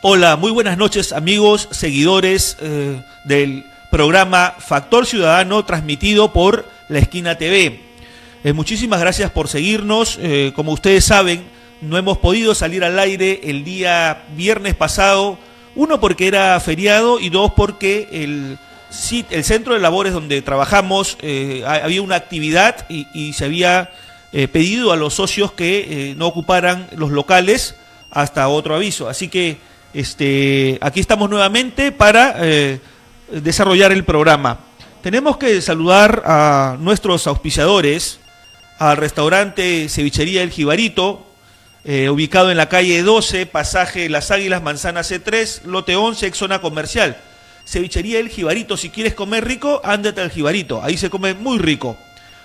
Hola, muy buenas noches amigos, seguidores del programa Factor Ciudadano transmitido por La Esquina TV. Muchísimas gracias por seguirnos. Como ustedes saben, no hemos podido salir al aire el día viernes pasado, uno porque era feriado y dos porque el centro de labores donde trabajamos había una actividad y se había pedido a los socios que no ocuparan los locales hasta otro aviso. Así que aquí estamos nuevamente para desarrollar el programa. Tenemos que saludar a nuestros auspiciadores, al restaurante Cevichería El Jibarito, ubicado en la calle 12, pasaje Las Águilas, manzana C3, lote 11, ex zona comercial. Cevichería El Jibarito, si quieres comer rico, ándate al Jibarito, ahí se come muy rico.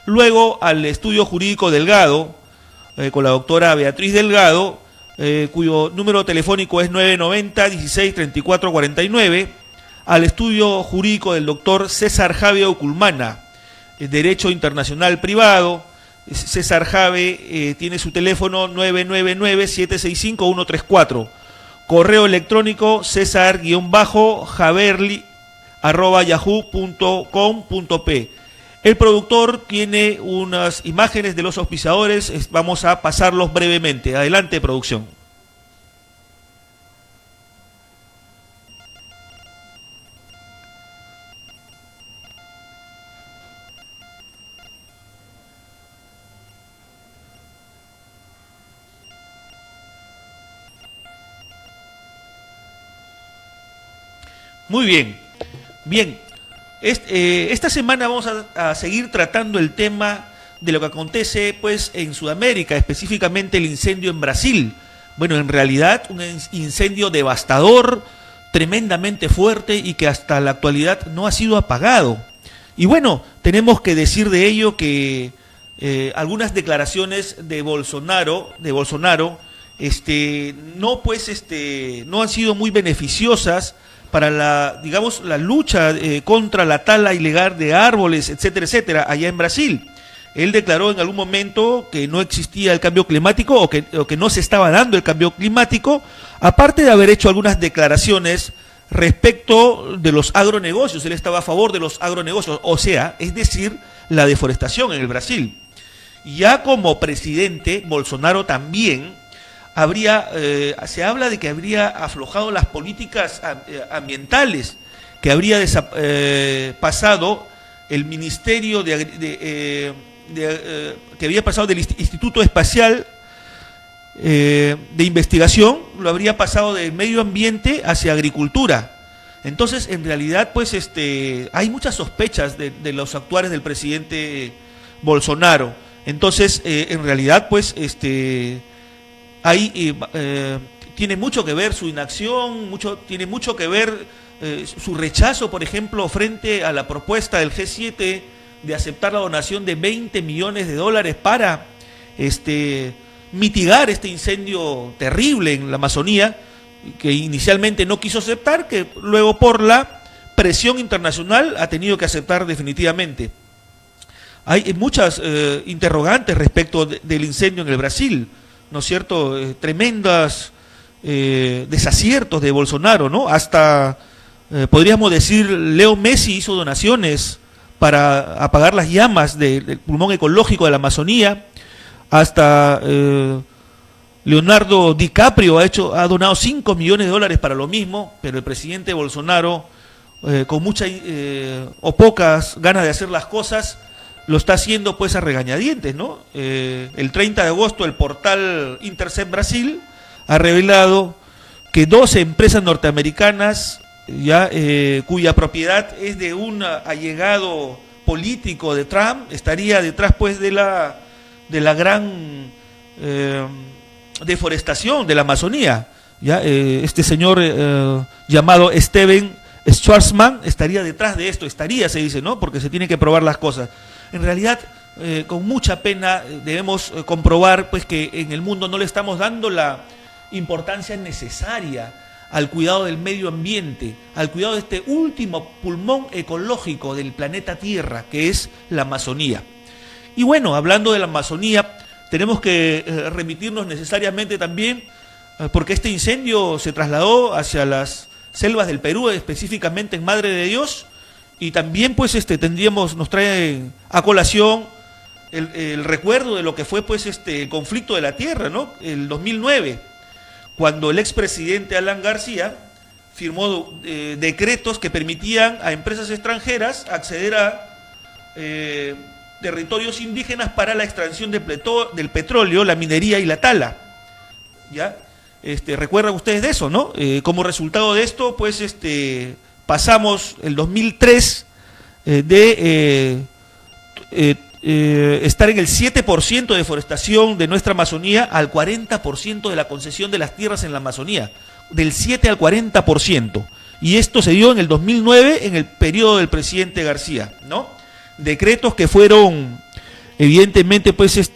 Luego al Estudio Jurídico Delgado, con la doctora Beatriz Delgado, cuyo número telefónico es 990-16-3449, al Estudio Jurídico del doctor César Jave Oculmana, Derecho Internacional Privado. César Jave tiene su teléfono 999-765-134, correo electrónico cesar-javerli@yahoo.com.p. El productor tiene unas imágenes de los auspiciadores, vamos a pasarlos brevemente. Adelante, producción. Muy bien, bien. Esta semana vamos a seguir tratando el tema de lo que acontece pues en Sudamérica, específicamente el incendio en Brasil. Bueno, en realidad un incendio devastador, tremendamente fuerte y que hasta la actualidad no ha sido apagado. Y bueno, tenemos que decir de ello que algunas declaraciones de Bolsonaro no han sido muy beneficiosas para la lucha contra la tala ilegal de árboles, etcétera, etcétera, allá en Brasil. Él declaró en algún momento que no existía el cambio climático o que no se estaba dando el cambio climático, aparte de haber hecho algunas declaraciones respecto de los agronegocios. Él estaba a favor de los agronegocios, es decir, la deforestación en el Brasil. Ya como presidente, Bolsonaro también se habla de que habría aflojado las políticas ambientales, que habría pasado el ministerio que había pasado del Instituto Espacial de Investigación, lo habría pasado del medio ambiente hacia agricultura. Entonces, en realidad, pues hay muchas sospechas de los actuares del presidente Bolsonaro. Entonces, en realidad, pues ahí tiene mucho que ver su inacción, tiene mucho que ver su rechazo, por ejemplo, frente a la propuesta del G7 de aceptar la donación de $20 millones para mitigar este incendio terrible en la Amazonía, que inicialmente no quiso aceptar, que luego por la presión internacional ha tenido que aceptar definitivamente. Hay muchas interrogantes respecto del incendio en el Brasil, ¿no es cierto? Tremendas desaciertos de Bolsonaro, ¿no? Hasta, podríamos decir, Leo Messi hizo donaciones para apagar las llamas del pulmón ecológico de la Amazonía. Hasta Leonardo DiCaprio ha donado $5 millones para lo mismo, pero el presidente Bolsonaro, con muchas o pocas ganas de hacer las cosas, lo está haciendo pues a regañadientes, ¿no? El 30 de agosto el portal Intercept Brasil ha revelado que 12 empresas norteamericanas cuya propiedad es de un allegado político de Trump estaría detrás pues de la gran deforestación de la Amazonía. Este señor llamado Steven Schwarzman estaría detrás de esto, se dice, ¿no? Porque se tienen que probar las cosas. En realidad, con mucha pena debemos comprobar pues que en el mundo no le estamos dando la importancia necesaria al cuidado del medio ambiente, al cuidado de este último pulmón ecológico del planeta Tierra, que es la Amazonía. Y bueno, hablando de la Amazonía, tenemos que remitirnos necesariamente también porque este incendio se trasladó hacia las selvas del Perú, específicamente en Madre de Dios, y también pues nos trae a colación el recuerdo de lo que fue pues el conflicto de la tierra, ¿no? El 2009, cuando el expresidente Alan García firmó decretos que permitían a empresas extranjeras acceder a territorios indígenas para la extracción del petróleo, la minería y la tala. ¿Ya? ¿Recuerdan ustedes de eso, no? Como resultado de esto, pues pasamos el 2003 de estar en el 7% de deforestación de nuestra Amazonía al 40% de la concesión de las tierras en la Amazonía, del 7 al 40%. Y esto se dio en el 2009, en el periodo del presidente García, ¿no? Decretos que fueron, evidentemente, pues,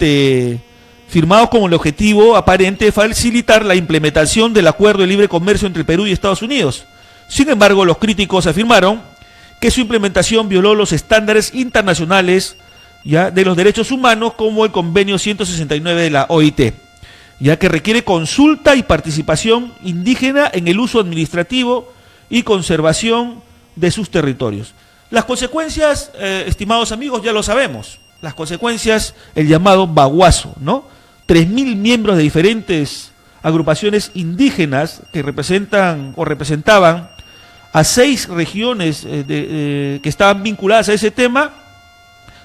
firmados con el objetivo aparente de facilitar la implementación del acuerdo de libre comercio entre Perú y Estados Unidos. Sin embargo, los críticos afirmaron que su implementación violó los estándares internacionales, ya, de los derechos humanos, como el convenio 169 de la OIT, ya que requiere consulta y participación indígena en el uso administrativo y conservación de sus territorios. Las consecuencias, estimados amigos, ya lo sabemos. Las consecuencias, el llamado baguazo, ¿no? 3.000 miembros de diferentes agrupaciones indígenas que representan o representaban a 6 regiones que estaban vinculadas a ese tema,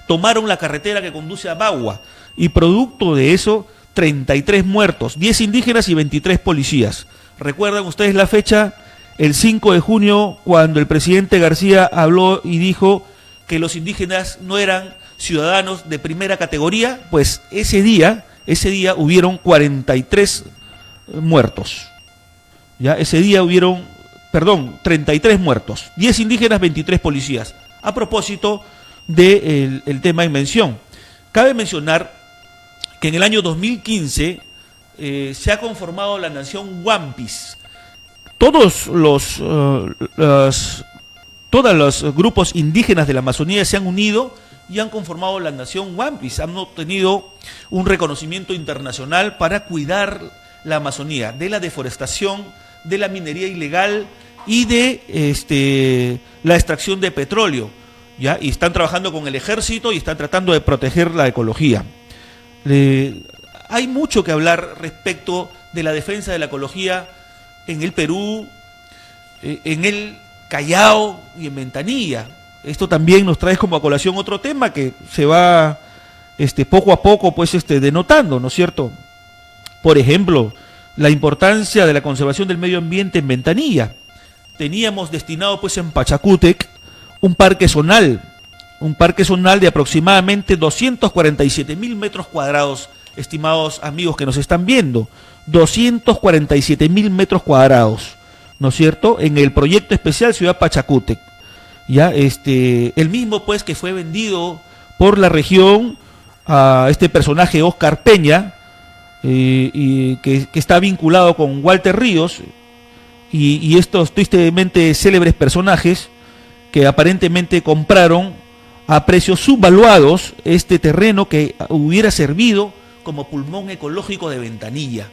tomaron la carretera que conduce a Bagua, y producto de eso, 33 muertos, 10 indígenas y 23 policías. ¿Recuerdan ustedes la fecha? El 5 de junio, cuando el presidente García habló y dijo que los indígenas no eran ciudadanos de primera categoría, pues ese día hubieron 43 muertos. Ya, ese día hubieron, 33 muertos, 10 indígenas, 23 policías. A propósito del tema en mención, cabe mencionar que en el año 2015 se ha conformado la nación Wampis. Todos los grupos indígenas de la Amazonía se han unido y han conformado la nación Wampis, han obtenido un reconocimiento internacional para cuidar la Amazonía de la deforestación, de la minería ilegal y de la extracción de petróleo, ¿ya? Y están trabajando con el ejército y están tratando de proteger la ecología. Hay mucho que hablar respecto de la defensa de la ecología en el Perú, en el Callao y en Ventanilla. Esto también nos trae como a colación otro tema que se va poco a poco pues denotando, ¿no es cierto? Por ejemplo, la importancia de la conservación del medio ambiente en Ventanilla. Teníamos destinado pues en Pachacútec un parque zonal de aproximadamente 247.000 metros cuadrados, estimados amigos que nos están viendo, 247.000 metros cuadrados, ¿no es cierto?, en el proyecto especial Ciudad Pachacútec. Ya, el mismo pues que fue vendido por la región a este personaje Oscar Peña, y que está vinculado con Walter Ríos y estos tristemente célebres personajes que aparentemente compraron a precios subvaluados este terreno que hubiera servido como pulmón ecológico de Ventanilla,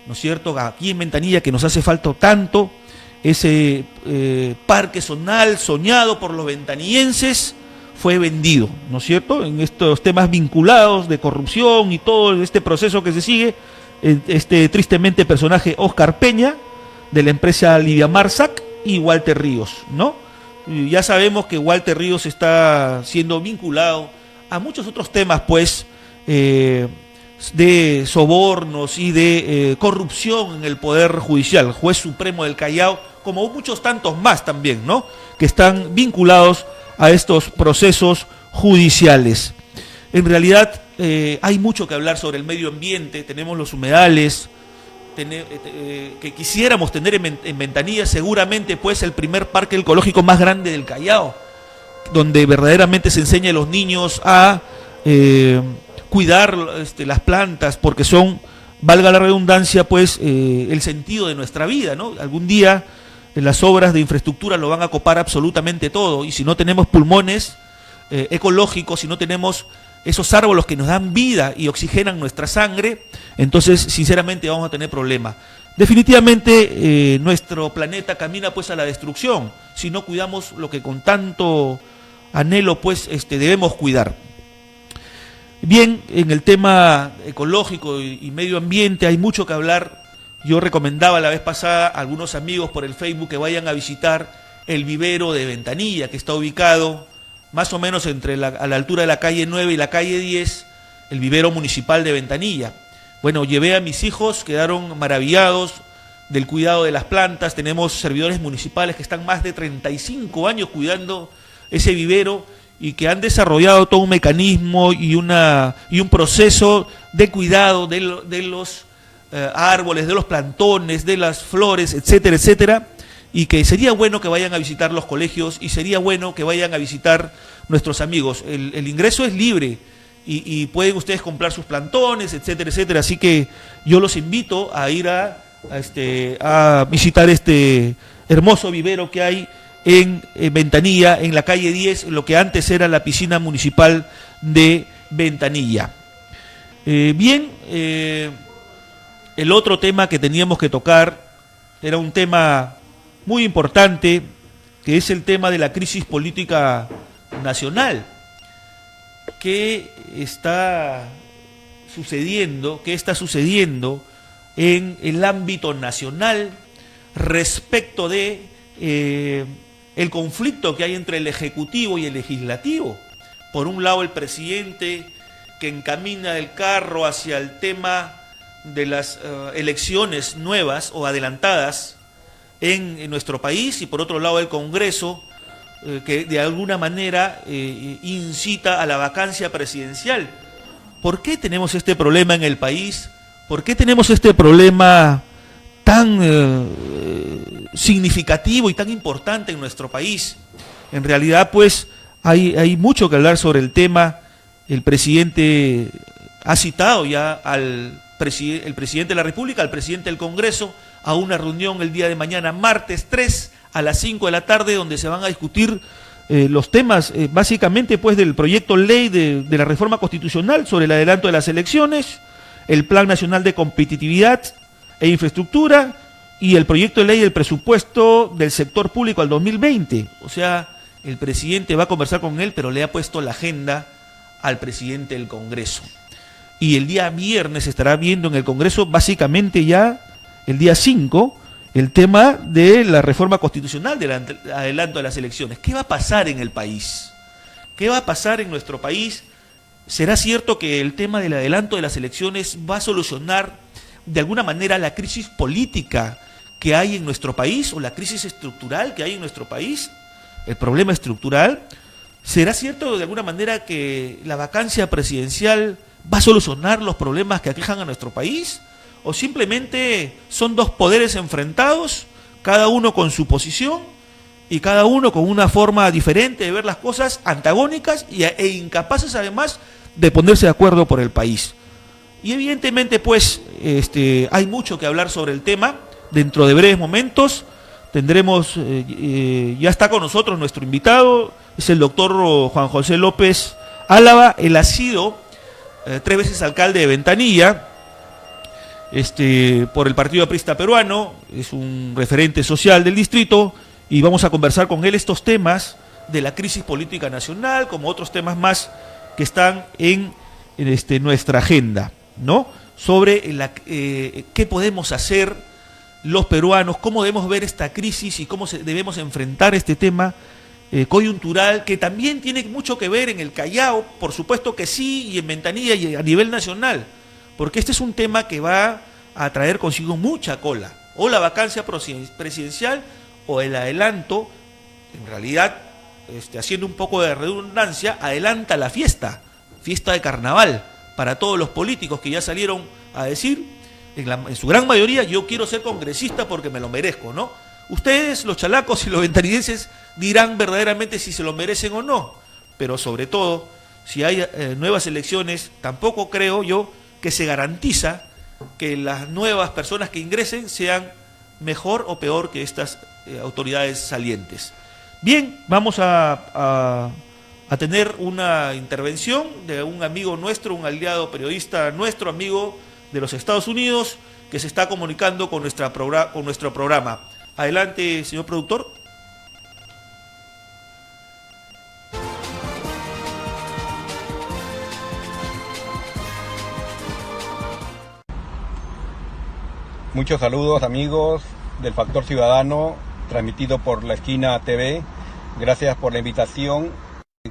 ¿no es cierto? Aquí en Ventanilla, que nos hace falta tanto ese parque zonal soñado por los ventanillenses, fue vendido, ¿no es cierto? En estos temas vinculados de corrupción y todo este proceso que se sigue, este tristemente personaje Oscar Peña, de la empresa Lidia Marsac, y Walter Ríos, ¿no? Y ya sabemos que Walter Ríos está siendo vinculado a muchos otros temas, pues, de sobornos y de corrupción en el Poder Judicial, juez supremo del Callao, como muchos tantos más también, ¿no?, que están vinculados a estos procesos judiciales. En realidad hay mucho que hablar sobre el medio ambiente. Tenemos los humedales que quisiéramos tener en Ventanilla, seguramente pues el primer parque ecológico más grande del Callao, donde verdaderamente se enseña a los niños a cuidar las plantas, porque son, valga la redundancia, pues el sentido de nuestra vida, ¿no? Algún día las obras de infraestructura lo van a copar absolutamente todo, y si no tenemos pulmones ecológicos, si no tenemos esos árboles que nos dan vida y oxigenan nuestra sangre, entonces sinceramente vamos a tener problemas. Definitivamente nuestro planeta camina pues a la destrucción si no cuidamos lo que con tanto anhelo pues debemos cuidar. Bien, en el tema ecológico y medio ambiente hay mucho que hablar. Yo recomendaba la vez pasada a algunos amigos por el Facebook que vayan a visitar el vivero de Ventanilla, que está ubicado más o menos a la altura de la calle 9 y la calle 10, el vivero municipal de Ventanilla. Bueno, llevé a mis hijos, quedaron maravillados del cuidado de las plantas. Tenemos servidores municipales que están más de 35 años cuidando ese vivero y que han desarrollado todo un mecanismo y un proceso de cuidado de los árboles, de los plantones, de las flores, etcétera, etcétera, y que sería bueno que vayan a visitar los colegios y sería bueno que vayan a visitar nuestros amigos. El ingreso es libre y pueden ustedes comprar sus plantones, etcétera, etcétera, así que yo los invito a ir a visitar este hermoso vivero que hay en Ventanilla, en la calle 10, lo que antes era la piscina municipal de Ventanilla. Bien, el otro tema que teníamos que tocar era un tema muy importante, que es el tema de la crisis política nacional. ¿Qué está sucediendo en el ámbito nacional respecto de el conflicto que hay entre el Ejecutivo y el Legislativo? Por un lado, el presidente que encamina el carro hacia el tema de las elecciones nuevas o adelantadas en nuestro país, y por otro lado el Congreso que de alguna manera incita a la vacancia presidencial. ¿Por qué tenemos este problema en el país? ¿Por qué tenemos este problema tan significativo y tan importante en nuestro país? En realidad pues hay mucho que hablar sobre el tema. El presidente ha citado ya el presidente de la República, al presidente del Congreso, a una reunión el día de mañana, martes 3 a las 5 de la tarde, donde se van a discutir los temas básicamente pues del proyecto ley de la reforma constitucional sobre el adelanto de las elecciones, el Plan Nacional de Competitividad e Infraestructura y el proyecto de ley del presupuesto del sector público al 2020. O sea, el presidente va a conversar con él, pero le ha puesto la agenda al presidente del Congreso. Y el día viernes se estará viendo en el Congreso, básicamente ya el día 5, el tema de la reforma constitucional, del adelanto de las elecciones. ¿Qué va a pasar en el país? ¿Qué va a pasar en nuestro país? ¿Será cierto que el tema del adelanto de las elecciones va a solucionar de alguna manera la crisis política que hay en nuestro país o la crisis estructural que hay en nuestro país? El problema estructural. ¿Será cierto de alguna manera que la vacancia presidencial va a solucionar los problemas que aquejan a nuestro país? ¿O simplemente son dos poderes enfrentados, cada uno con su posición y cada uno con una forma diferente de ver las cosas, antagónicas e incapaces además de ponerse de acuerdo por el país? Y evidentemente pues hay mucho que hablar sobre el tema. Dentro de breves momentos tendremos, ya está con nosotros nuestro invitado, es el doctor Juan José López Álava. Él ha sido 3 veces alcalde de Ventanilla, por el Partido Aprista Peruano, es un referente social del distrito, y vamos a conversar con él estos temas de la crisis política nacional, como otros temas más que están en nuestra agenda, ¿no? Sobre qué podemos hacer los peruanos, cómo debemos ver esta crisis y cómo debemos enfrentar este tema coyuntural, que también tiene mucho que ver en el Callao, por supuesto que sí, y en Ventanilla y a nivel nacional, porque este es un tema que va a traer consigo mucha cola, o la vacancia presidencial o el adelanto. En realidad, haciendo un poco de redundancia, adelanta la fiesta de carnaval para todos los políticos que ya salieron a decir, en su gran mayoría, yo quiero ser congresista porque me lo merezco, ¿no? Ustedes, los chalacos y los ventanillenses, dirán verdaderamente si se lo merecen o no, pero sobre todo, si hay nuevas elecciones, tampoco creo yo que se garantiza que las nuevas personas que ingresen sean mejor o peor que estas autoridades salientes. Bien, vamos a a tener una intervención de un amigo nuestro, un aliado periodista nuestro, amigo de los Estados Unidos, que se está comunicando con nuestro programa. Adelante, señor productor. Muchos saludos, amigos del Factor Ciudadano, transmitido por La Esquina TV. Gracias por la invitación.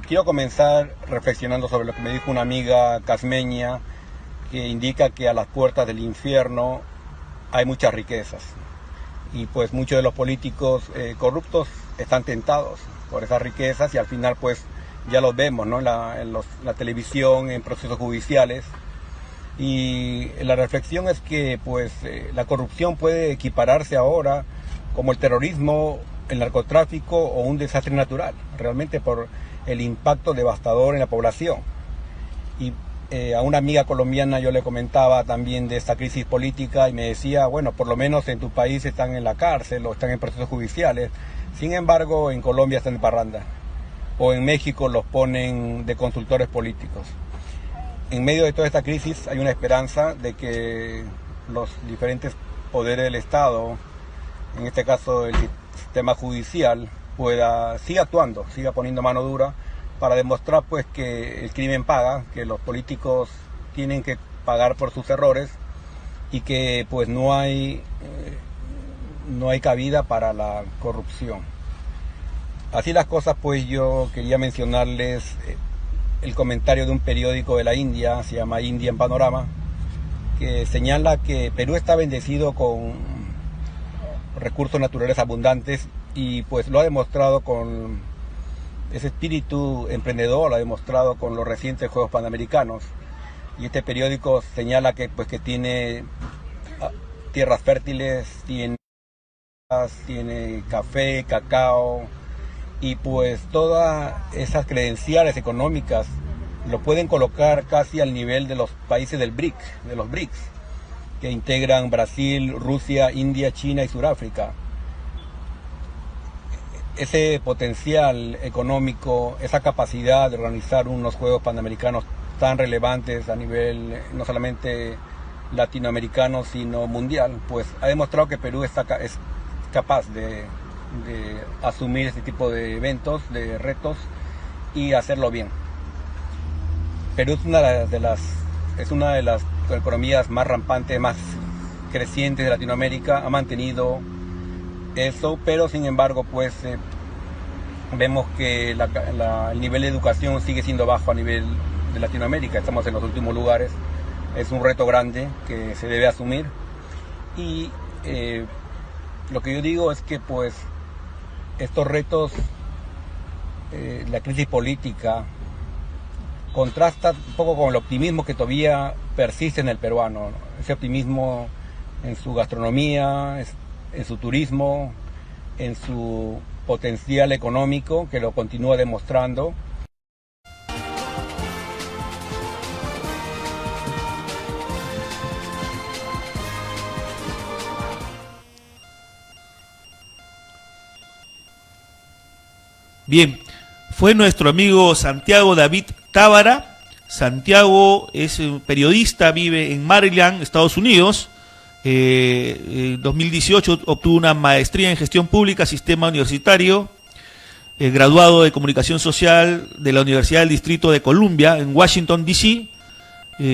Quiero comenzar reflexionando sobre lo que me dijo una amiga casmeña, que indica que a las puertas del infierno hay muchas riquezas. Y pues muchos de los políticos corruptos están tentados por esas riquezas y al final pues ya los vemos, ¿no? en la televisión, en procesos judiciales. Y la reflexión es que pues la corrupción puede equipararse ahora como el terrorismo, el narcotráfico o un desastre natural, realmente por el impacto devastador en la población. Y a una amiga colombiana yo le comentaba también de esta crisis política y me decía, bueno, por lo menos en tu país están en la cárcel o están en procesos judiciales, sin embargo en Colombia están en parranda, o en México los ponen de consultores políticos. En medio de toda esta crisis hay una esperanza de que los diferentes poderes del Estado, en este caso el sistema judicial, siga actuando, siga poniendo mano dura para demostrar pues que el crimen paga, que los políticos tienen que pagar por sus errores y que pues no hay cabida para la corrupción. Así las cosas, pues yo quería mencionarles el comentario de un periódico de la India, se llama India en Panorama, que señala que Perú está bendecido con recursos naturales abundantes y pues lo ha demostrado con ese espíritu emprendedor, lo ha demostrado con los recientes Juegos Panamericanos. Y este periódico señala que pues que tiene tierras fértiles, tiene café, cacao, y pues todas esas credenciales económicas lo pueden colocar casi al nivel de los países del BRIC, de los BRICS, que integran Brasil, Rusia, India, China y Sudáfrica. Ese potencial económico, esa capacidad de organizar unos Juegos Panamericanos tan relevantes a nivel no solamente latinoamericano sino mundial, pues ha demostrado que Perú es capaz de asumir este tipo de eventos, de retos y hacerlo bien. Perú es una de las economías más rampantes, más crecientes de Latinoamérica, ha mantenido eso, pero sin embargo pues vemos que el nivel de educación sigue siendo bajo a nivel de Latinoamérica, estamos en los últimos lugares, es un reto grande que se debe asumir y lo que yo digo es que pues estos retos, la crisis política, contrasta un poco con el optimismo que todavía persiste en el peruano, ¿no? Ese optimismo en su gastronomía, en su turismo, en su potencial económico, que lo continúa demostrando. Bien, fue nuestro amigo Santiago David Tábara. Santiago es periodista, vive en Maryland, Estados Unidos. En 2018 obtuvo una maestría en gestión pública, sistema universitario, graduado de comunicación social de la Universidad del Distrito de Columbia en Washington, D.C.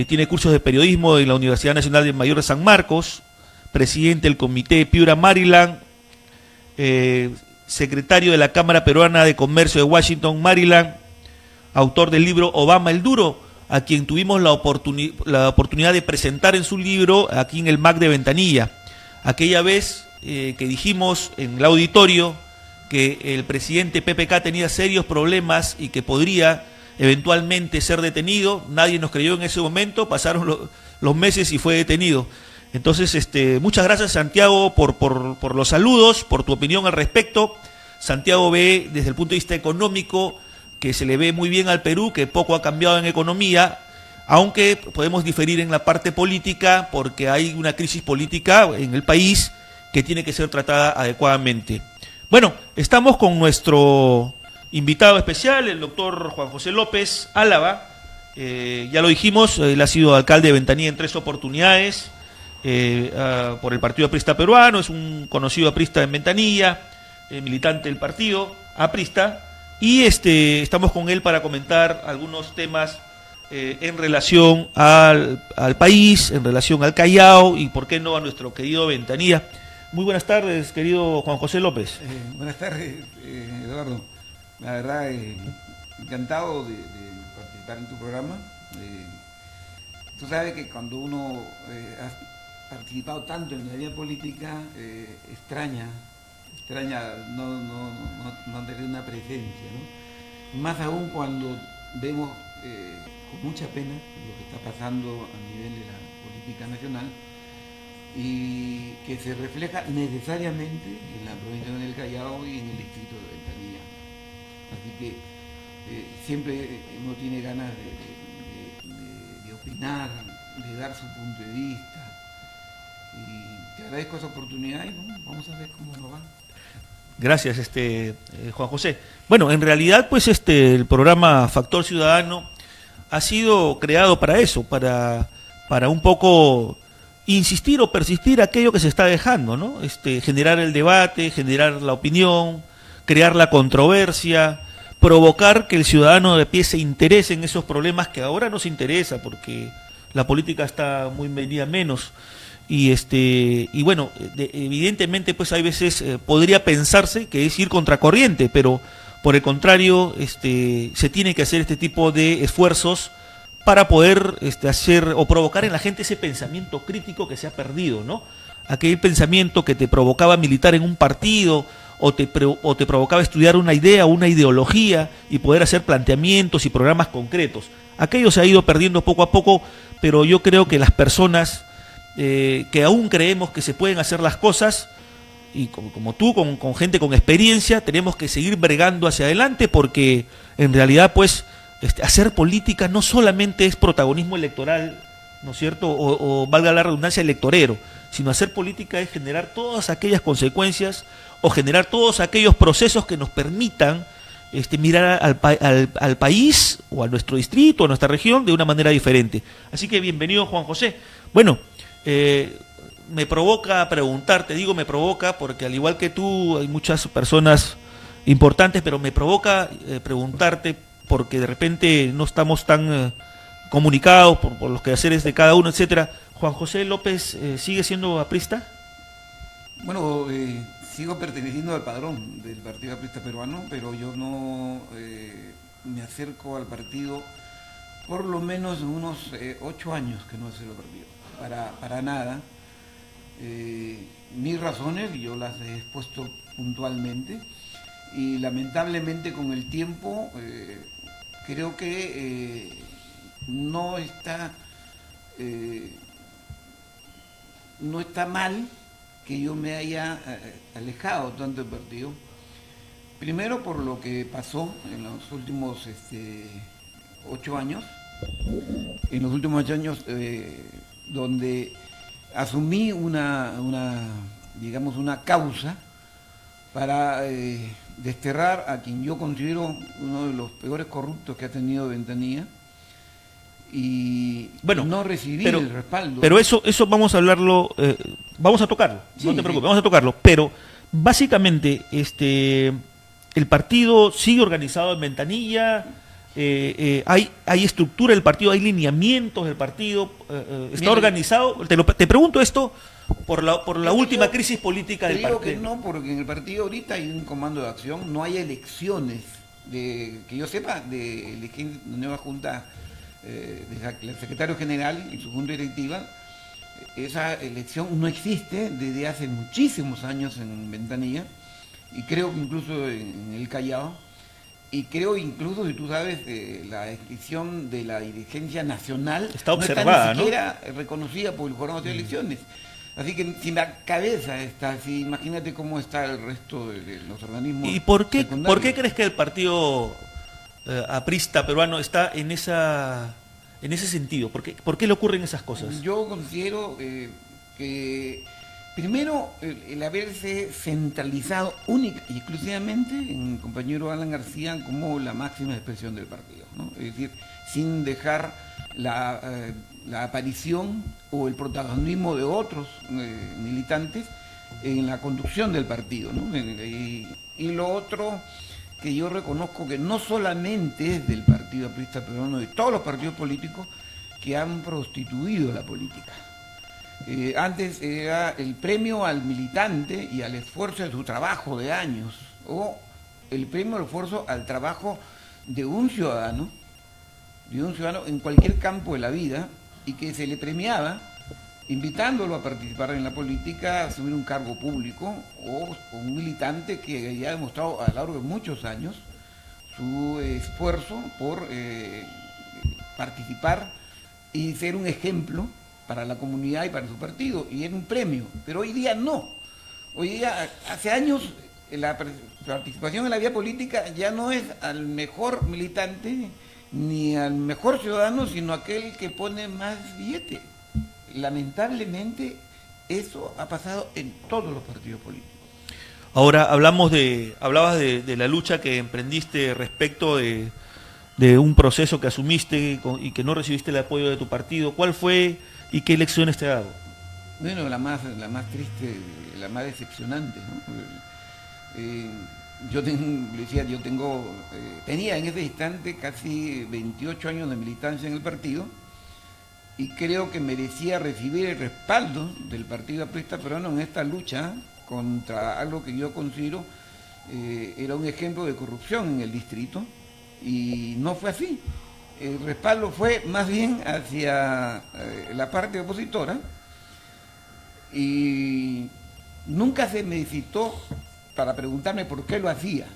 Tiene cursos de periodismo en la Universidad Nacional de Mayor de San Marcos, presidente del Comité Piura Maryland, secretario de la Cámara Peruana de Comercio de Washington, Maryland, autor del libro Obama el Duro, a quien tuvimos la oportunidad de presentar en su libro aquí en el MAC de Ventanilla. Aquella vez que dijimos en el auditorio que el presidente PPK tenía serios problemas y que podría eventualmente ser detenido, nadie nos creyó en ese momento, pasaron los meses y fue detenido. Entonces, muchas gracias, Santiago, por los saludos, por tu opinión al respecto. Santiago ve desde el punto de vista económico que se le ve muy bien al Perú, que poco ha cambiado en economía, aunque podemos diferir en la parte política porque hay una crisis política en el país que tiene que ser tratada adecuadamente. Bueno, estamos con nuestro invitado especial, el doctor Juan José López Álava. Ya lo dijimos, él ha sido alcalde de Ventanilla en 3 oportunidades por el Partido Aprista Peruano, es un conocido aprista en Ventanilla, militante del partido aprista, y estamos con él para comentar algunos temas en relación al país, en relación al Callao y por qué no a nuestro querido Ventanilla. Muy buenas tardes, querido Juan José López. Buenas tardes, Eduardo. La verdad, encantado de participar en tu programa. Tú sabes que cuando uno ha participado tanto en la vida política, extraña no tener una presencia, ¿no? Más aún cuando vemos con mucha pena lo que está pasando a nivel de la política nacional y que se refleja necesariamente en la provincia del Callao y en el distrito de Ventanilla. Así que siempre uno tiene ganas de opinar, de dar su punto de vista. Y te agradezco esa oportunidad y bueno, vamos a ver cómo nos va. Gracias, Juan José. Bueno, en realidad, pues el programa Factor Ciudadano ha sido creado para eso, para un poco insistir o persistir aquello que se está dejando, ¿no? Generar el debate, generar la opinión, crear la controversia, provocar que el ciudadano de pie se interese en esos problemas que ahora no se interesa porque la política está muy venida menos. Y bueno, evidentemente pues hay veces podría pensarse que es ir contracorriente, pero por el contrario se tiene que hacer este tipo de esfuerzos para poder hacer o provocar en la gente ese pensamiento crítico que se ha perdido, ¿no? Aquel pensamiento que te provocaba militar en un partido o te provocaba estudiar una idea o una ideología y poder hacer planteamientos y programas concretos. Aquello se ha ido perdiendo poco a poco, pero yo creo que las personas que aún creemos que se pueden hacer las cosas, y como tú, con gente con experiencia, tenemos que seguir bregando hacia adelante porque en realidad pues hacer política no solamente es protagonismo electoral, ¿no es cierto? O valga la redundancia, electorero, sino hacer política es generar todas aquellas consecuencias o generar todos aquellos procesos que nos permitan mirar al país o a nuestro distrito, a nuestra región de una manera diferente. Así que bienvenido, Juan José. Bueno, me provoca preguntarte, digo me provoca porque al igual que tú hay muchas personas importantes, pero me provoca preguntarte porque de repente no estamos tan comunicados por los quehaceres de cada uno, etcétera. Juan José López sigue siendo aprista. Bueno, sigo perteneciendo al padrón del Partido Aprista Peruano, pero yo no me acerco al partido por lo menos unos 8 años que no acerco al partido, para nada. Mis razones yo las he expuesto puntualmente y lamentablemente con el tiempo creo que no está mal que yo me haya alejado tanto del partido. Primero por lo que pasó en los últimos 8 años. En los últimos 8 años donde asumí una causa para desterrar a quien yo considero uno de los peores corruptos que ha tenido Ventanilla y bueno, no recibí el respaldo. Pero eso vamos a hablarlo, vamos a tocarlo, sí, no te preocupes, vamos a tocarlo, pero básicamente el partido sigue organizado en Ventanilla. Hay estructura del partido, hay lineamientos del partido, está organizado. Te pregunto esto por la última crisis política del partido. Te digo que no, porque en el partido ahorita hay un comando de acción, no hay elecciones, que yo sepa, de elegir una nueva junta, del secretario general y su junta directiva. Esa elección no existe desde hace muchísimos años en Ventanilla, y creo que incluso en el Callao. Y creo incluso, si tú sabes, la inscripción de la dirigencia nacional está observada, no está ni siquiera reconocida por el Jurado de Elecciones. Así que si la cabeza está así, imagínate cómo está el resto de los organismos. ¿Y por qué crees que el partido aprista peruano está en ese sentido? ¿Por qué le ocurren esas cosas? Yo considero que Primero, el haberse centralizado única y exclusivamente en el compañero Alan García como la máxima expresión del partido, ¿no? Es decir, sin dejar la aparición o el protagonismo de otros militantes en la conducción del partido, ¿no? Y lo otro que yo reconozco que no solamente es del Partido Aprista Peruano, de todos los partidos políticos que han prostituido la política. Antes era el premio al militante y al esfuerzo de su trabajo de años, o el premio al esfuerzo al trabajo de un ciudadano en cualquier campo de la vida, y que se le premiaba invitándolo a participar en la política, a asumir un cargo público, o un militante que ya ha demostrado a lo largo de muchos años su esfuerzo por participar y ser un ejemplo para la comunidad y para su partido, y era un premio. Pero hoy día no. Hoy día, hace años, la participación en la vida política ya no es al mejor militante ni al mejor ciudadano, sino aquel que pone más billete. Lamentablemente, eso ha pasado en todos los partidos políticos. Ahora hablabas de la lucha que emprendiste respecto de un proceso que asumiste y que no recibiste el apoyo de tu partido. ¿Cuál fue y qué lecciones te ha dado? Bueno, la más triste, la más decepcionante, ¿no? Tenía en ese instante casi 28 años de militancia en el partido, y creo que merecía recibir el respaldo del Partido Aprista Peruano en esta lucha contra algo que yo considero era un ejemplo de corrupción en el distrito, y no fue así. El respaldo fue más bien hacia la parte opositora, y nunca se me citó para preguntarme por qué lo hacía,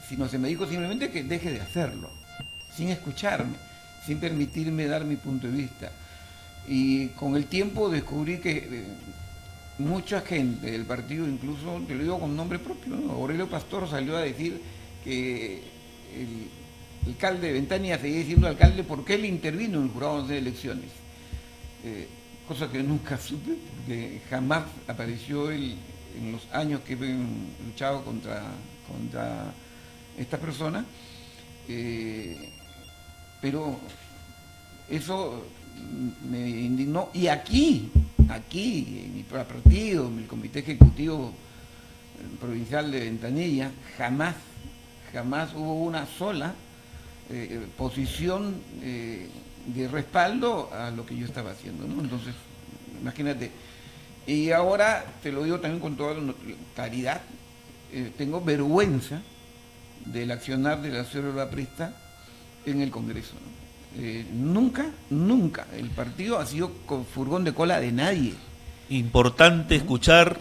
sino se me dijo simplemente que deje de hacerlo, sin escucharme, sin permitirme dar mi punto de vista. Y con el tiempo descubrí que mucha gente del partido, incluso te lo digo con nombre propio, ¿no? Aurelio Pastor salió a decir que el alcalde de Ventania seguía siendo alcalde porque él intervino en el jurado de elecciones, cosa que nunca supe, porque jamás apareció él en los años que he luchado contra esta persona, pero eso me indignó. Y aquí en mi partido, en el comité ejecutivo provincial de Ventanilla, jamás hubo una sola posición de respaldo a lo que yo estaba haciendo, ¿no? Entonces, imagínate. Y ahora, te lo digo también con toda claridad, tengo vergüenza del accionar de la célula aprista en el Congreso, ¿no? Nunca el partido ha sido con furgón de cola de nadie. Importante escuchar,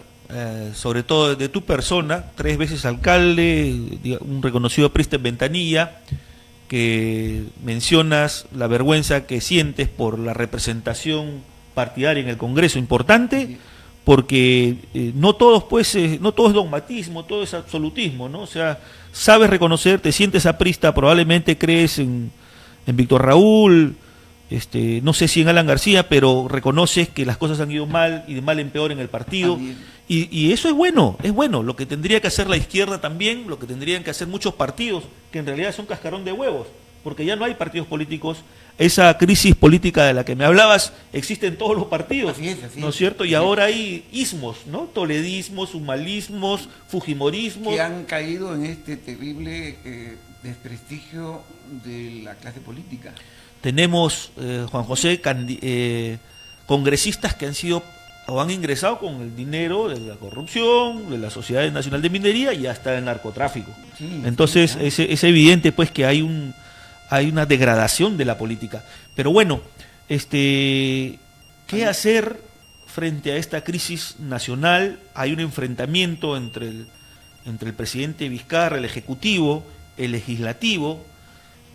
sobre todo de tu persona, 3 veces alcalde, un reconocido aprista en Ventanilla, que mencionas la vergüenza que sientes por la representación partidaria en el Congreso. Importante, porque no todo es dogmatismo, todo es absolutismo, ¿no? O sea, sabes reconocer, te sientes aprista, probablemente crees en Víctor Raúl, no sé si en Alan García, pero reconoces que las cosas han ido mal y de mal en peor en el partido. Y eso es bueno, lo que tendría que hacer la izquierda también, lo que tendrían que hacer muchos partidos, que en realidad son cascarón de huevos, porque ya no hay partidos políticos. Esa crisis política de la que me hablabas existe en todos los partidos, así es, ¿no es cierto? Y ahora hay ismos, ¿no? Toledismos, humalismos, fujimorismos. Que han caído en este terrible desprestigio de la clase política. Tenemos, Juan José, congresistas que han sido o han ingresado con el dinero de la corrupción, de la Sociedad Nacional de Minería y hasta el narcotráfico. Sí, entonces, sí, es evidente pues que hay una degradación de la política. Pero bueno, ¿qué hacer frente a esta crisis nacional? Hay un enfrentamiento entre el presidente Vizcarra, el Ejecutivo, el Legislativo.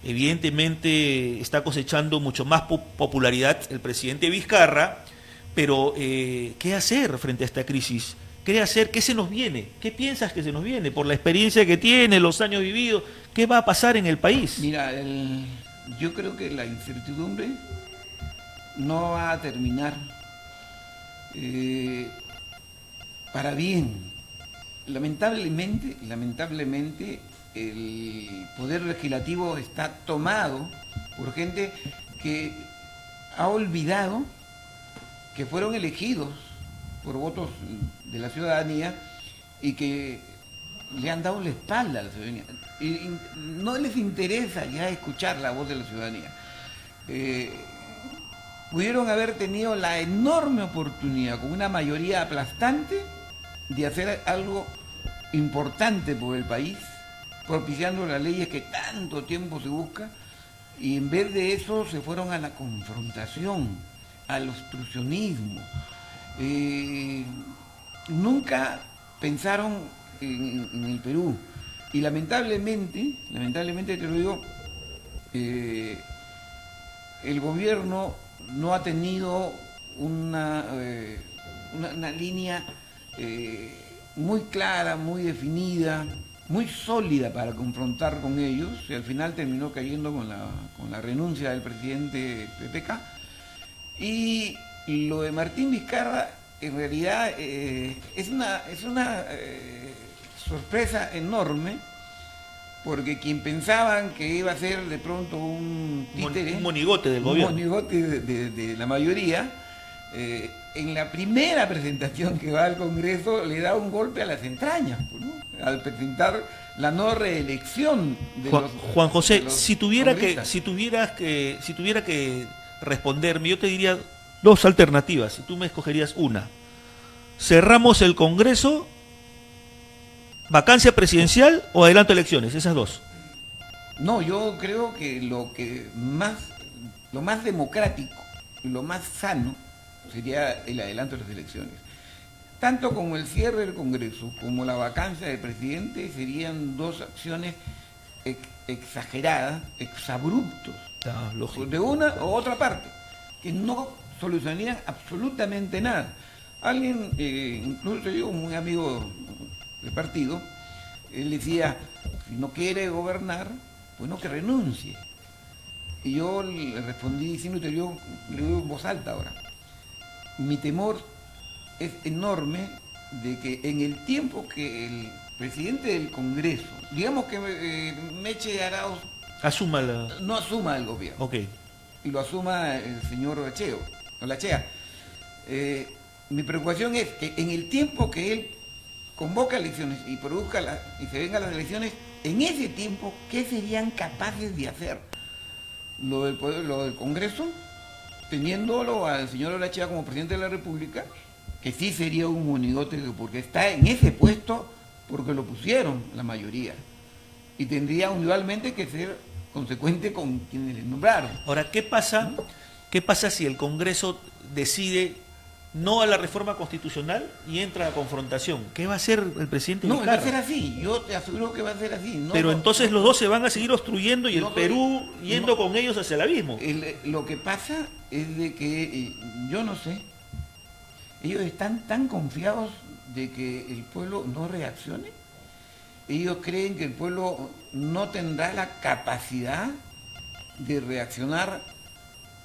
Evidentemente está cosechando mucho más popularidad el presidente Vizcarra, pero ¿qué hacer frente a esta crisis? ¿Qué hacer? ¿Qué se nos viene? ¿Qué piensas que se nos viene? Por la experiencia que tiene, los años vividos, ¿qué va a pasar en el país? Mira, yo creo que la incertidumbre no va a terminar. para bien. Lamentablemente, el poder legislativo está tomado por gente que ha olvidado que fueron elegidos por votos de la ciudadanía y que le han dado la espalda a la ciudadanía. Y no les interesa ya escuchar la voz de la ciudadanía. Pudieron haber tenido la enorme oportunidad, con una mayoría aplastante, de hacer algo importante por el país, propiciando las leyes que tanto tiempo se busca, y en vez de eso se fueron a la confrontación, al obstruccionismo. Nunca pensaron en el Perú, y lamentablemente te lo digo, el gobierno no ha tenido una línea muy clara, muy definida, muy sólida para confrontar con ellos, y al final terminó cayendo con la renuncia del presidente PPK. Y lo de Martín Vizcarra en realidad es una sorpresa enorme, porque quien pensaban que iba a ser de pronto un títere, un monigote del gobierno, un monigote de la mayoría, en la primera presentación que va al Congreso le da un golpe a las entrañas, ¿no? Al presentar la no reelección de Juan José, de los si tuviera que responderme, yo te diría dos alternativas, y tú me escogerías una. Cerramos el Congreso, vacancia presidencial o adelanto elecciones, esas dos. No, yo creo que lo más democrático y lo más sano sería el adelanto de las elecciones. Tanto como el cierre del Congreso como la vacancia del presidente serían dos acciones exageradas, exabruptos, de una u otra parte, que no solucionarían absolutamente nada. Alguien, incluso yo, un amigo del partido, él decía, si no quiere gobernar, pues no, que renuncie. Y yo le respondí diciendo, le digo en voz alta ahora, mi temor es enorme de que en el tiempo que el presidente del Congreso, digamos que Meche Arauz no asuma el gobierno, okay, y lo asuma el señor Lachea, mi preocupación es que en el tiempo que él convoca elecciones y y se vengan las elecciones, en ese tiempo, ¿qué serían capaces de hacer? Lo del Congreso, teniéndolo al señor Olachea como presidente de la República, que sí sería un monigote, porque está en ese puesto porque lo pusieron la mayoría, y tendría igualmente que ser consecuente con quienes le nombraron. Ahora, ¿qué pasa si el Congreso decide no a la reforma constitucional y entra a la confrontación? ¿Qué va a hacer el presidente Vizcarra? No, va a ser así, yo te aseguro que va a ser así. Pero entonces los dos se van a seguir obstruyendo y el Perú yendo con ellos hacia el abismo. Lo que pasa es de que, yo no sé, ellos están tan confiados de que el pueblo no reaccione. Ellos creen que el pueblo no tendrá la capacidad de reaccionar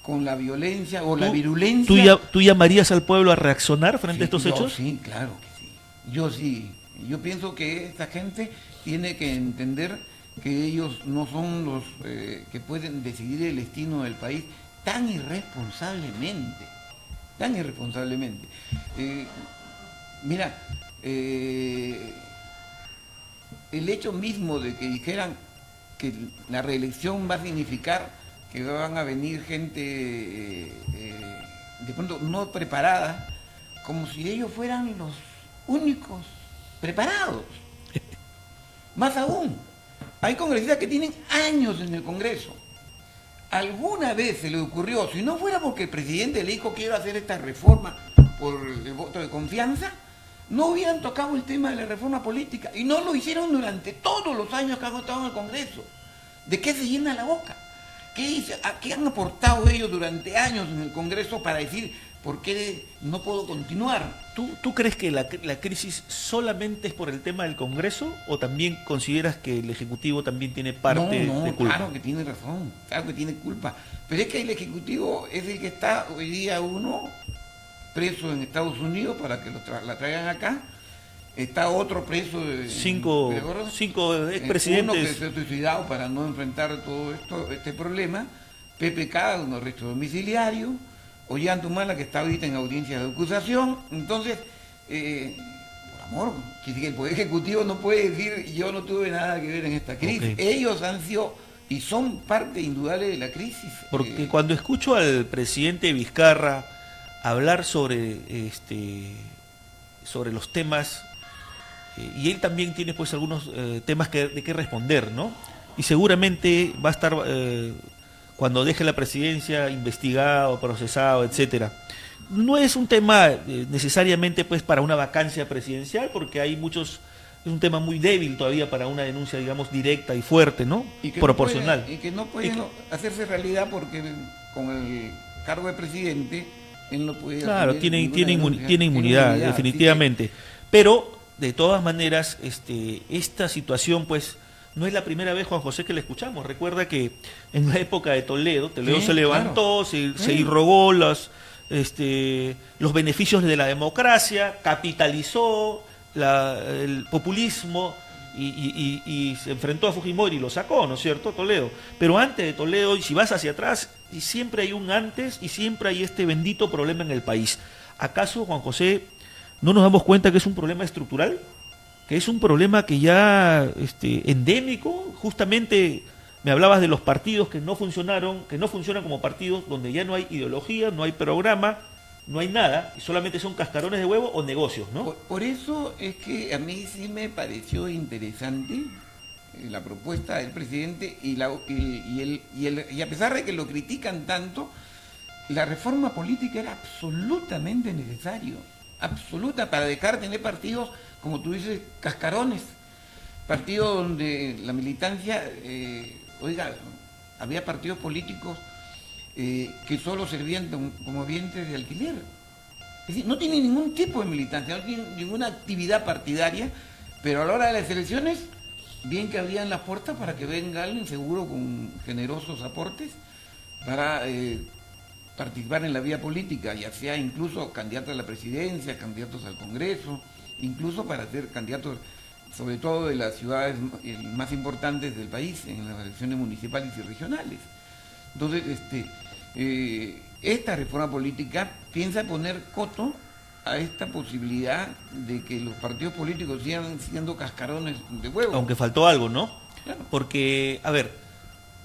con la violencia o la virulencia. ¿Tú llamarías al pueblo a reaccionar frente a estos hechos? Sí, claro que sí. Yo sí. Yo pienso que esta gente tiene que entender que ellos no son los que pueden decidir el destino del país tan irresponsablemente. Tan irresponsablemente. Mira, el hecho mismo de que dijeran que la reelección va a significar que van a venir gente de pronto no preparada, como si ellos fueran los únicos preparados. Más aún, hay congresistas que tienen años en el Congreso. ¿Alguna vez se le ocurrió, si no fuera porque el presidente le dijo quiero hacer esta reforma por el voto de confianza, no hubieran tocado el tema de la reforma política? Y no lo hicieron durante todos los años que han estado en el Congreso. ¿De qué se llena la boca? ¿Qué han aportado ellos durante años en el Congreso para decir por qué no puedo continuar? ¿Tú crees que la crisis solamente es por el tema del Congreso o también consideras que el Ejecutivo también tiene parte de culpa? Claro que tiene razón, claro que tiene culpa. Pero es que el Ejecutivo es el que está hoy día preso en Estados Unidos para que la traigan acá, está otro preso. Cinco Uno expresidentes. que se ha suicidado para no enfrentar todo este problema. PPK, un arresto domiciliario. Ollantumala, que está ahorita en audiencia de acusación. Entonces, por amor, que el Poder Ejecutivo no puede decir yo no tuve nada que ver en esta crisis. Okay. Ellos han sido y son parte indudable de la crisis. Porque cuando escucho al presidente Vizcarra hablar sobre los temas, y él también tiene pues algunos temas de qué responder, ¿no? Y seguramente va a estar, cuando deje la presidencia, investigado, procesado, etcétera. No es un tema necesariamente pues para una vacancia presidencial, porque hay muchos... Es un tema muy débil todavía para una denuncia, digamos, directa y fuerte, ¿no? Y que proporcional. Y que no puede hacerse realidad porque con el cargo de presidente él no puede... Claro, tiene inmunidad, definitivamente. Pero, de todas maneras, esta situación, pues, no es la primera vez, Juan José, que la escuchamos. Recuerda que en la época de Toledo se levantó, claro, se irrogó los beneficios de la democracia, capitalizó el populismo y se enfrentó a Fujimori y lo sacó, ¿no es cierto? Toledo. Pero antes de Toledo, y si vas hacia atrás, y siempre hay un antes y siempre hay este bendito problema en el país. ¿Acaso, Juan José, no nos damos cuenta que es un problema estructural? Que es un problema que ya endémico. Justamente me hablabas de los partidos que no funcionaron, que no funcionan como partidos, donde ya no hay ideología, no hay programa, no hay nada, y solamente son cascarones de huevo o negocios, ¿no? Por eso es que a mí sí me pareció interesante la propuesta del presidente y a pesar de que lo critican tanto, la reforma política era absolutamente necesario, absoluta, para dejar de tener partidos, como tú dices, cascarones, partidos donde la militancia, había partidos políticos que solo servían como vientres de alquiler. Es decir, no tienen ningún tipo de militancia, no tienen ninguna actividad partidaria, pero a la hora de las elecciones, bien que abrían las puertas para que venga alguien seguro con generosos aportes para participar en la vida política, ya sea incluso candidatos a la presidencia, candidatos al Congreso, incluso para ser candidatos, sobre todo de las ciudades más importantes del país, en las elecciones municipales y regionales. Entonces, esta reforma política piensa poner coto a esta posibilidad de que los partidos políticos sigan siendo cascarones de huevo. Aunque faltó algo, ¿no? Claro. Porque, a ver,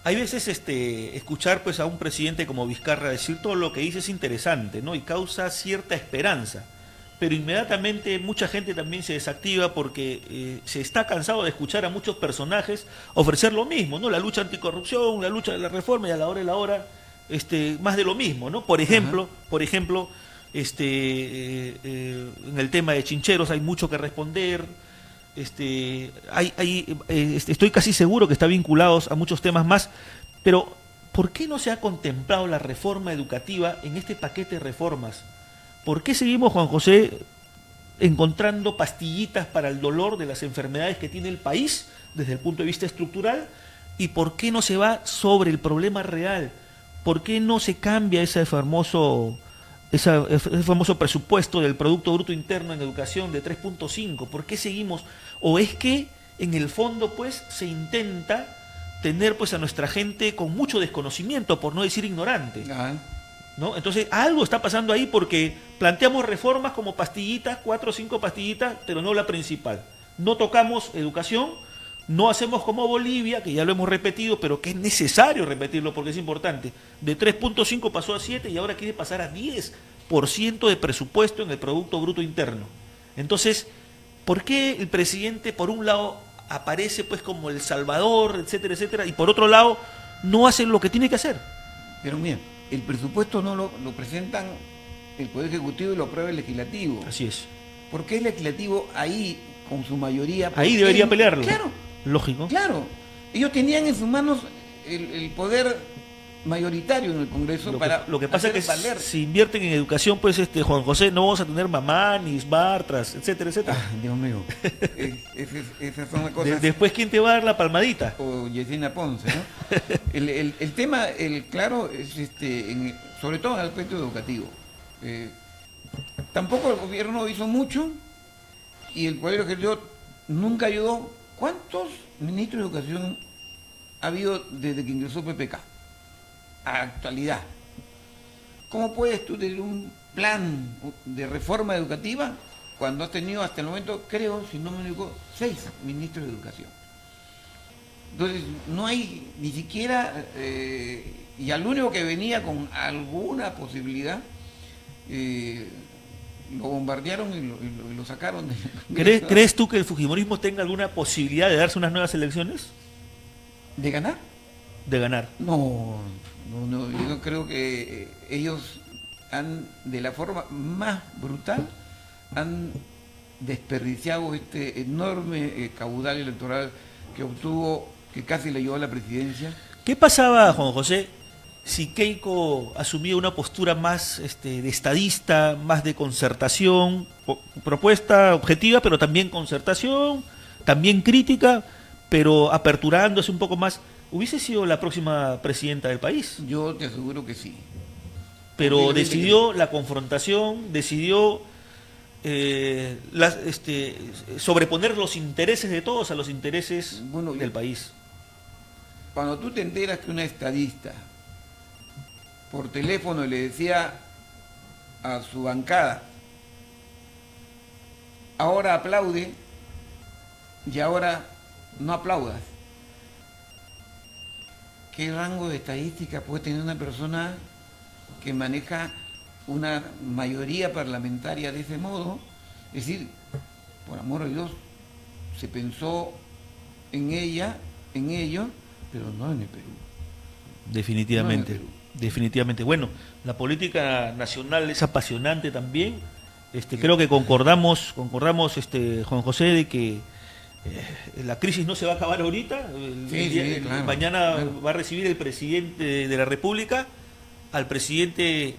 hay veces escuchar pues a un presidente como Vizcarra decir todo lo que dice es interesante, ¿no? Y causa cierta esperanza. Pero inmediatamente mucha gente también se desactiva porque se está cansado de escuchar a muchos personajes ofrecer lo mismo, ¿no? La lucha anticorrupción, la lucha de la reforma, y a la hora de la hora, más de lo mismo, ¿no? Por ejemplo, en el tema de Chincheros hay mucho que responder. Estoy casi seguro que está vinculados a muchos temas más, pero ¿por qué no se ha contemplado la reforma educativa en este paquete de reformas? ¿Por qué seguimos, Juan José, encontrando pastillitas para el dolor de las enfermedades que tiene el país desde el punto de vista estructural? ¿Y por qué no se va sobre el problema real? ¿Por qué no se cambia ese famoso presupuesto del Producto Bruto Interno en educación de 3.5? ¿Por qué seguimos? ¿O es que en el fondo pues se intenta tener pues a nuestra gente con mucho desconocimiento, por no decir ignorante? ¿No? Entonces algo está pasando ahí porque planteamos reformas como pastillitas, 4 o 5 pastillitas, pero no la principal. No tocamos educación, no hacemos como Bolivia, que ya lo hemos repetido, pero que es necesario repetirlo porque es importante. De 3.5 pasó a 7 y ahora quiere pasar a 10% de presupuesto en el Producto Bruto Interno. Entonces, ¿por qué el presidente, por un lado, aparece pues como el salvador, etcétera, etcétera, y por otro lado, no hace lo que tiene que hacer? Pero mira, el presupuesto no lo presentan el Poder Ejecutivo y lo aprueba el Legislativo. Así es. ¿Por qué el Legislativo ahí, con su mayoría... Ahí debería pelearlo. Claro. Lógico. Claro. Ellos tenían en sus manos el poder mayoritario en el Congreso lo que pasa es que valer. si invierten en educación, pues Juan José, no vamos a tener Mamanis, Bartras, etcétera, etcétera. Dios mío. Esas son las cosas. Después, ¿quién te va a dar la palmadita? O Yesenia Ponce, ¿no? el tema, claro, es sobre todo en el aspecto educativo. Tampoco el gobierno hizo mucho y el Poder Ejecutivo nunca ayudó. ¿Cuántos ministros de Educación ha habido desde que ingresó PPK a actualidad? ¿Cómo puedes tú tener un plan de reforma educativa cuando has tenido hasta el momento, creo, si no me equivoco, 6 ministros de Educación? Entonces, no hay ni siquiera, y al único que venía con alguna posibilidad, lo bombardearon y lo sacaron. ¿Crees tú que el fujimorismo tenga alguna posibilidad de darse unas nuevas elecciones? ¿De ganar? De ganar. No, yo creo que ellos han, de la forma más brutal, han desperdiciado este enorme caudal electoral que obtuvo, que casi le llevó a la presidencia. ¿Qué pasaba, Juan José, si Keiko asumía una postura más de estadista, más de concertación, propuesta objetiva, pero también concertación, también crítica, pero aperturándose un poco más? ¿Hubiese sido la próxima presidenta del país? Yo te aseguro que sí. Pero decidió la confrontación, decidió sobreponer los intereses de todos a los intereses del país. Cuando tú te enteras que una estadista por teléfono le decía a su bancada, ahora aplaude y ahora no aplaudas, ¿qué rango de estadística puede tener una persona que maneja una mayoría parlamentaria de ese modo? Es decir, por amor de Dios, se pensó en ella, en ello, pero no en el Perú. Definitivamente, No en el Perú. Definitivamente. Bueno, la política nacional es apasionante también. Creo que concordamos, Juan José, de que la crisis no se va a acabar ahorita. Claro, mañana claro. va a recibir el presidente de la República al presidente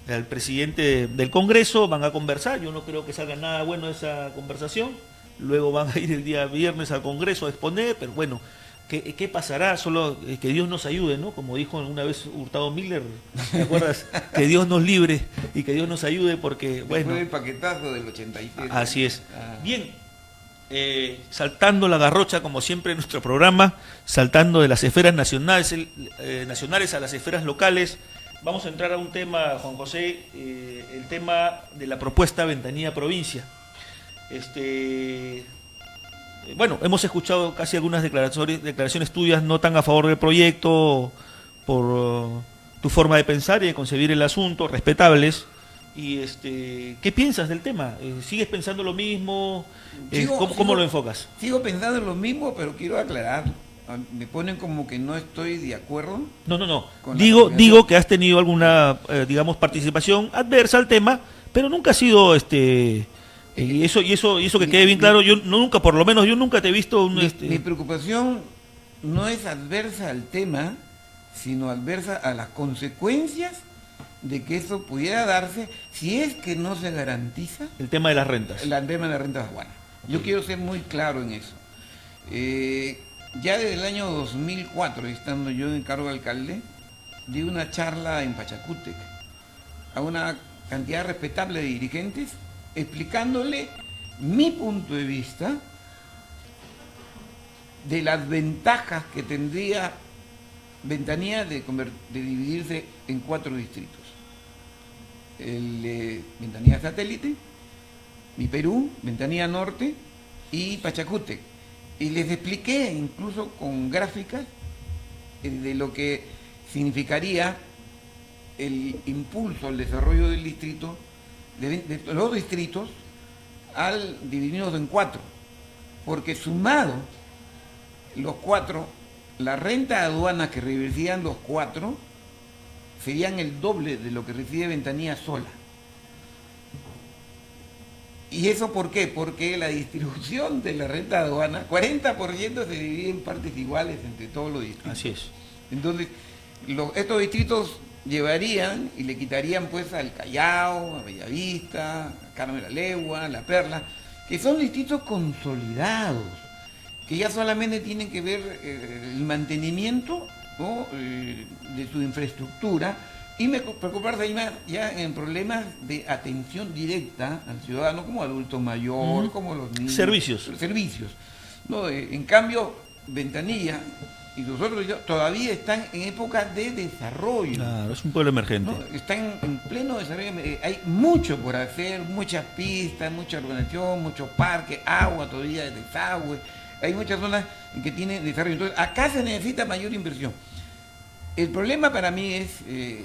del Congreso, van a conversar. Yo no creo que salga nada bueno de esa conversación. Luego van a ir el día viernes al Congreso a exponer, pero bueno, ¿qué pasará? Solo que Dios nos ayude, ¿no? Como dijo una vez Hurtado Miller, ¿te acuerdas? Que Dios nos libre y que Dios nos ayude, porque, bueno... Fue el paquetazo del 87. Así es. Bien, saltando la garrocha, como siempre en nuestro programa, saltando de las esferas nacionales a las esferas locales, vamos a entrar a un tema, Juan José, el tema de la propuesta Ventanilla Provincia. Bueno, hemos escuchado casi algunas declaraciones tuyas no tan a favor del proyecto por tu forma de pensar y de concebir el asunto, respetables. Y ¿qué piensas del tema? ¿Sigues pensando lo mismo? ¿Cómo lo enfocas? Sigo pensando lo mismo, pero quiero aclarar. Me ponen como que no estoy de acuerdo. No. Digo que has tenido alguna, digamos, participación adversa al tema, pero nunca ha sido y eso que quede bien claro. Yo nunca, por lo menos yo nunca te he visto mi preocupación no es adversa al tema, sino adversa a las consecuencias de que eso pudiera darse si es que no se garantiza el tema de las rentas. El tema de las rentas aduanas. Yo quiero ser muy claro en eso. Ya desde el año 2004, estando yo en cargo de alcalde, di una charla en Pachacútec a una cantidad respetable de dirigentes, explicándole mi punto de vista de las ventajas que tendría Ventanilla de dividirse en 4 distritos. Ventanilla Satélite, Mi Perú, Ventanilla Norte y Pachacútec. Y les expliqué, incluso con gráficas, de lo que significaría el impulso al desarrollo del distrito, de los distritos, al dividirnos en 4. Porque sumado los 4, la renta de aduana que recibirían los 4 serían el doble de lo que recibe Ventanilla sola. ¿Y eso por qué? Porque la distribución de la renta de aduana, 40% se divide en partes iguales entre todos los distritos. Así es. Entonces, estos distritos llevarían y le quitarían pues al Callao, a Bellavista, a Carmen de la Legua, a La Perla, que son distritos consolidados, que ya solamente tienen que ver el mantenimiento, ¿no?, de su infraestructura, Y me preocuparse ahí más ya en problemas de atención directa al ciudadano, como adulto mayor, como los niños. Servicios. Servicios. No, en cambio, Ventanilla y los otros todavía están en época de desarrollo. Claro, es un pueblo emergente. ¿No? Están en pleno desarrollo. Hay mucho por hacer, muchas pistas, mucha organización, muchos parques, agua todavía, desagüe. Hay muchas zonas que tienen desarrollo. Entonces, acá se necesita mayor inversión. El problema para mí es, y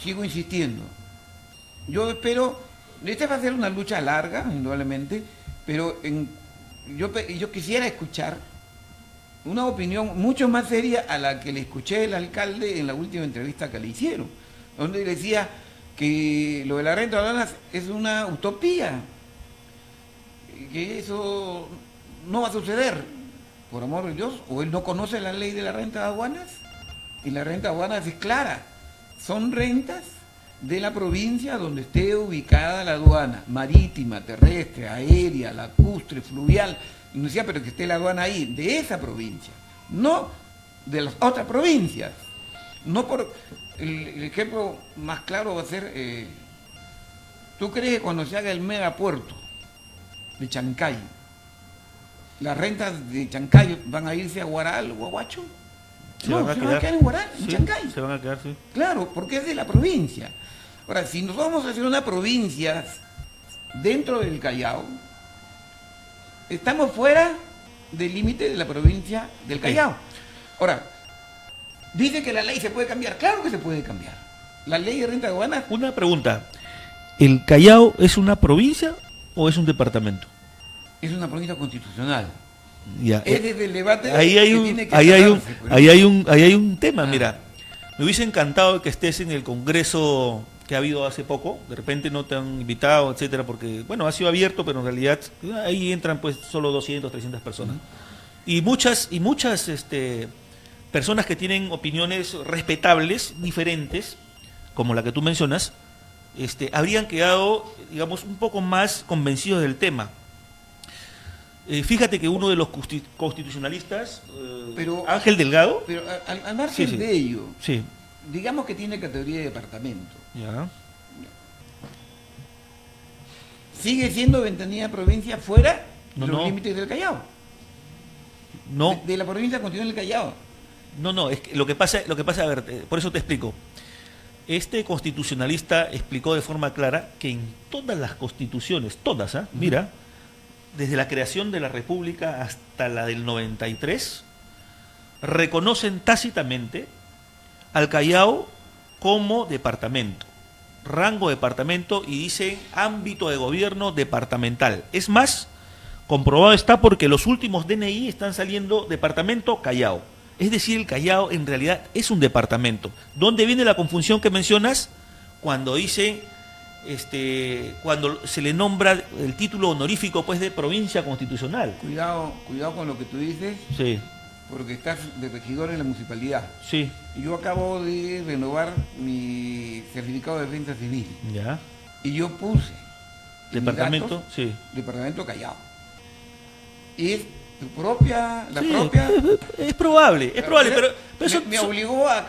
sigo insistiendo, yo espero, esta va a ser una lucha larga, indudablemente, pero yo quisiera escuchar una opinión mucho más seria a la que le escuché el alcalde en la última entrevista que le hicieron, donde decía que lo de la renta de aduanas es una utopía, que eso no va a suceder, por amor de Dios, o él no conoce la ley de la renta de aduanas. Y la renta de aduanas es clara, son rentas de la provincia donde esté ubicada la aduana, marítima, terrestre, aérea, lacustre, fluvial, y no decía, pero que esté la aduana ahí, de esa provincia, no de las otras provincias. No por el ejemplo más claro va a ser, ¿tú crees que cuando se haga el megapuerto de Chancay, las rentas de Chancay van a irse a Huaral o a Huacho? Se van a quedar en Huaral, en Chancay. Se van a quedar, sí. Claro, porque es de la provincia. Ahora, si nos vamos a hacer una provincia dentro del Callao, estamos fuera del límite de la provincia del Callao. Ahora, dice que la ley se puede cambiar. Claro que se puede cambiar. La ley de renta de aduanas. Una pregunta. ¿El Callao es una provincia o es un departamento? Es una provincia constitucional. Ya. Es desde el debate ahí hay un tema, mira. Me hubiese encantado que estés en el congreso que ha habido hace poco. De repente no te han invitado, etcétera, porque, bueno, ha sido abierto, pero en realidad ahí entran pues solo 200, 300 personas. Y muchas personas que tienen opiniones respetables, diferentes, como la que tú mencionas, habrían quedado, digamos, un poco más convencidos del tema. Fíjate que uno de los constitucionalistas, Ángel Delgado... Pero al margen de ello, sí, digamos que tiene categoría de departamento. ya. ¿Sigue siendo Ventanilla provincia fuera de los límites del Callao? No. De la provincia continental del Callao. No, es que lo que pasa, a ver, por eso te explico. Este constitucionalista explicó de forma clara que en todas las constituciones, todas, mira, desde la creación de la República hasta la del 93, reconocen tácitamente al Callao como departamento, rango departamento, y dicen ámbito de gobierno departamental. Es más, comprobado está porque los últimos DNI están saliendo departamento Callao. Es decir, el Callao en realidad es un departamento. ¿Dónde viene la confusión que mencionas? Cuando dice... cuando se le nombra el título honorífico pues de provincia constitucional. Cuidado con lo que tú dices, sí, porque estás de regidor en la municipalidad. Sí. Yo acabo de renovar mi certificado de defensa civil. Ya. Y yo puse departamento, sí, departamento Callao. Y es propia. Es probable, pero eso me obligó a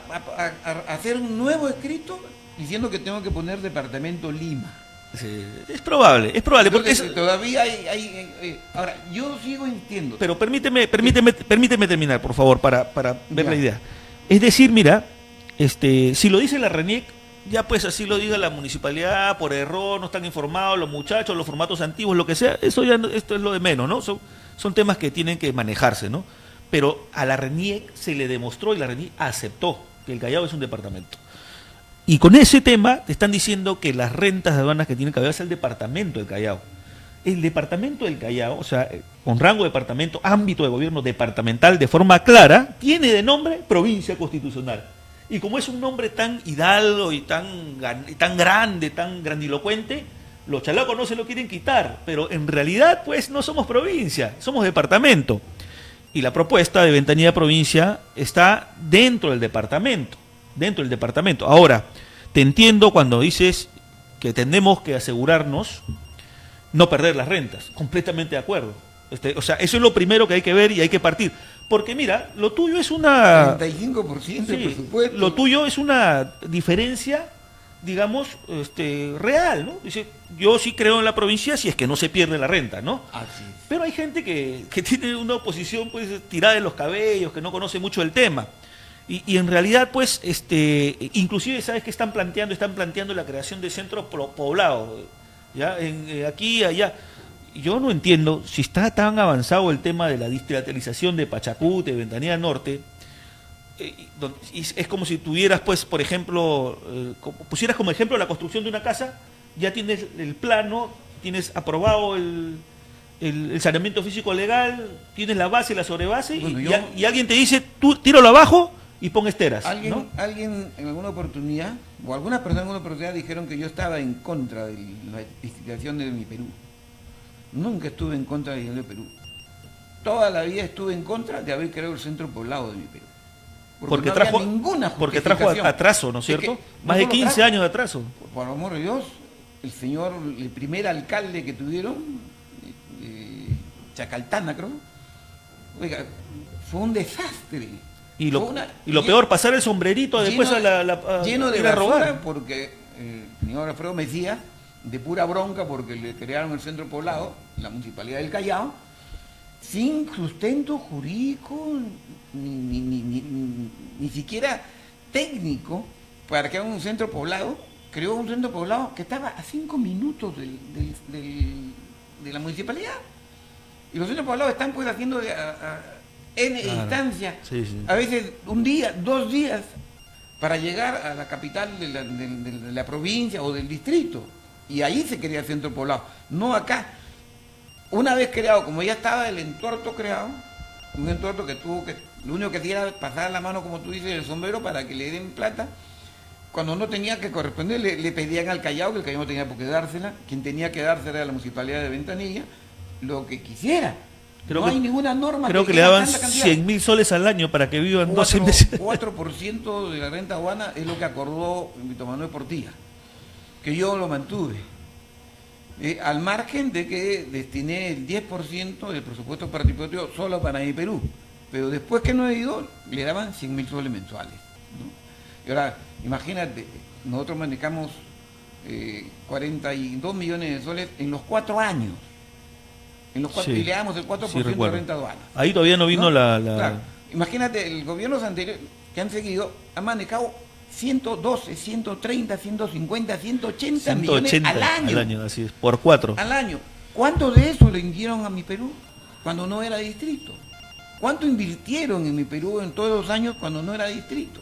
hacer un nuevo escrito diciendo que tengo que poner departamento Lima. Sí, es probable. Entonces, Porque todavía hay ahora, yo sigo insistiendo. Pero permíteme terminar, por favor, para ver la idea. Es decir, mira, si lo dice la RENIEC, ya pues así lo diga la municipalidad, por error, no están informados los muchachos, los formatos antiguos, lo que sea, eso ya esto es lo de menos, ¿no? Son temas que tienen que manejarse, ¿no? Pero a la RENIEC se le demostró y la RENIEC aceptó que el Callao es un departamento. Y con ese tema te están diciendo que las rentas de aduanas que tiene el Callao es el departamento del Callao. El departamento del Callao, o sea, con rango de departamento, ámbito de gobierno departamental de forma clara, tiene de nombre provincia constitucional. Y como es un nombre tan hidalgo y tan grande, tan grandilocuente, los chalacos no se lo quieren quitar. Pero en realidad, pues, no somos provincia, somos departamento. Y la propuesta de Ventanilla Provincia está dentro del departamento. Ahora, te entiendo cuando dices que tenemos que asegurarnos no perder las rentas. Completamente de acuerdo. O sea, eso es lo primero que hay que ver y hay que partir. Porque mira, lo tuyo es una... 35% del Sí, presupuesto. lo tuyo es una diferencia, digamos, real, ¿no? Dice, yo sí creo en la provincia si es que no se pierde la renta, ¿no? Así es. Pero hay gente que tiene una oposición pues tirada de los cabellos, que no conoce mucho el tema. Y en realidad, pues, inclusive, ¿sabes qué están planteando? Están planteando la creación de centros poblados, ¿ya? Aquí, allá. Yo no entiendo si está tan avanzado el tema de la distritalización de Pachacú, de Ventanilla Norte. Es como si tuvieras, pues, por ejemplo, pusieras como ejemplo la construcción de una casa, ya tienes el plano, tienes aprobado el saneamiento físico legal, tienes la base y la sobrebase, Bueno, y alguien te dice, tú tíralo abajo y pon esteras. ¿No? Alguien en alguna oportunidad, o algunas personas en alguna oportunidad dijeron que yo estaba en contra de la distritación de mi Perú. Nunca estuve en contra de mi Perú. Toda la vida estuve en contra de haber creado el centro poblado de mi Perú. Porque no trajo, había ninguna porque trajo justificación. atraso, ¿no es cierto? Más de 15 años de atraso. Por amor de Dios, el primer alcalde que tuvieron, Chacaltana creo, oiga, fue un desastre. Y lo peor, pasar el sombrerito después lleno de ir a robar. basura, porque el señor Alfredo Mesías, de pura bronca porque le crearon el centro poblado, la municipalidad del Callao, sin sustento jurídico, ni siquiera técnico, para que haga un centro poblado. Creó un centro poblado que estaba a 5 minutos de la municipalidad. Y los centros poblados están pues haciendo N distancia, sí. a veces un día, 2 días, para llegar a la capital de la provincia o del distrito. Y ahí se quería el centro poblado, no acá. Una vez creado, como ya estaba el entuerto creado, un entuerto que lo único que hacía era pasar la mano, como tú dices, el sombrero para que le den plata. Cuando no tenía que corresponder, le pedían al Callao, que el Callao no tenía por qué dársela. Quien tenía que dársela era la municipalidad de Ventanilla, lo que quisiera. No hay ninguna norma. Creo que le daban 100.000 soles al año para que vivan 12 meses. 4% de la renta aduana es lo que acordó Víctor Manuel Portilla, que yo lo mantuve. Al margen de que destiné el 10% del presupuesto participativo solo para mi Perú. Pero después que no he ido, le daban 100.000 soles mensuales, ¿no? Y ahora, imagínate, nosotros manejamos 42 millones de soles en los 4 años. En los 4, sí, y le damos el 4% de renta aduana. Ahí todavía no vino, ¿no? Claro. Imagínate, el gobiernos anteriores que han seguido han manejado 112, 130, 150, 180 millones al año. Así es, por 4. Al año. ¿Cuánto de eso le dieron a mi Perú cuando no era distrito? ¿Cuánto invirtieron en mi Perú en todos los años cuando no era distrito?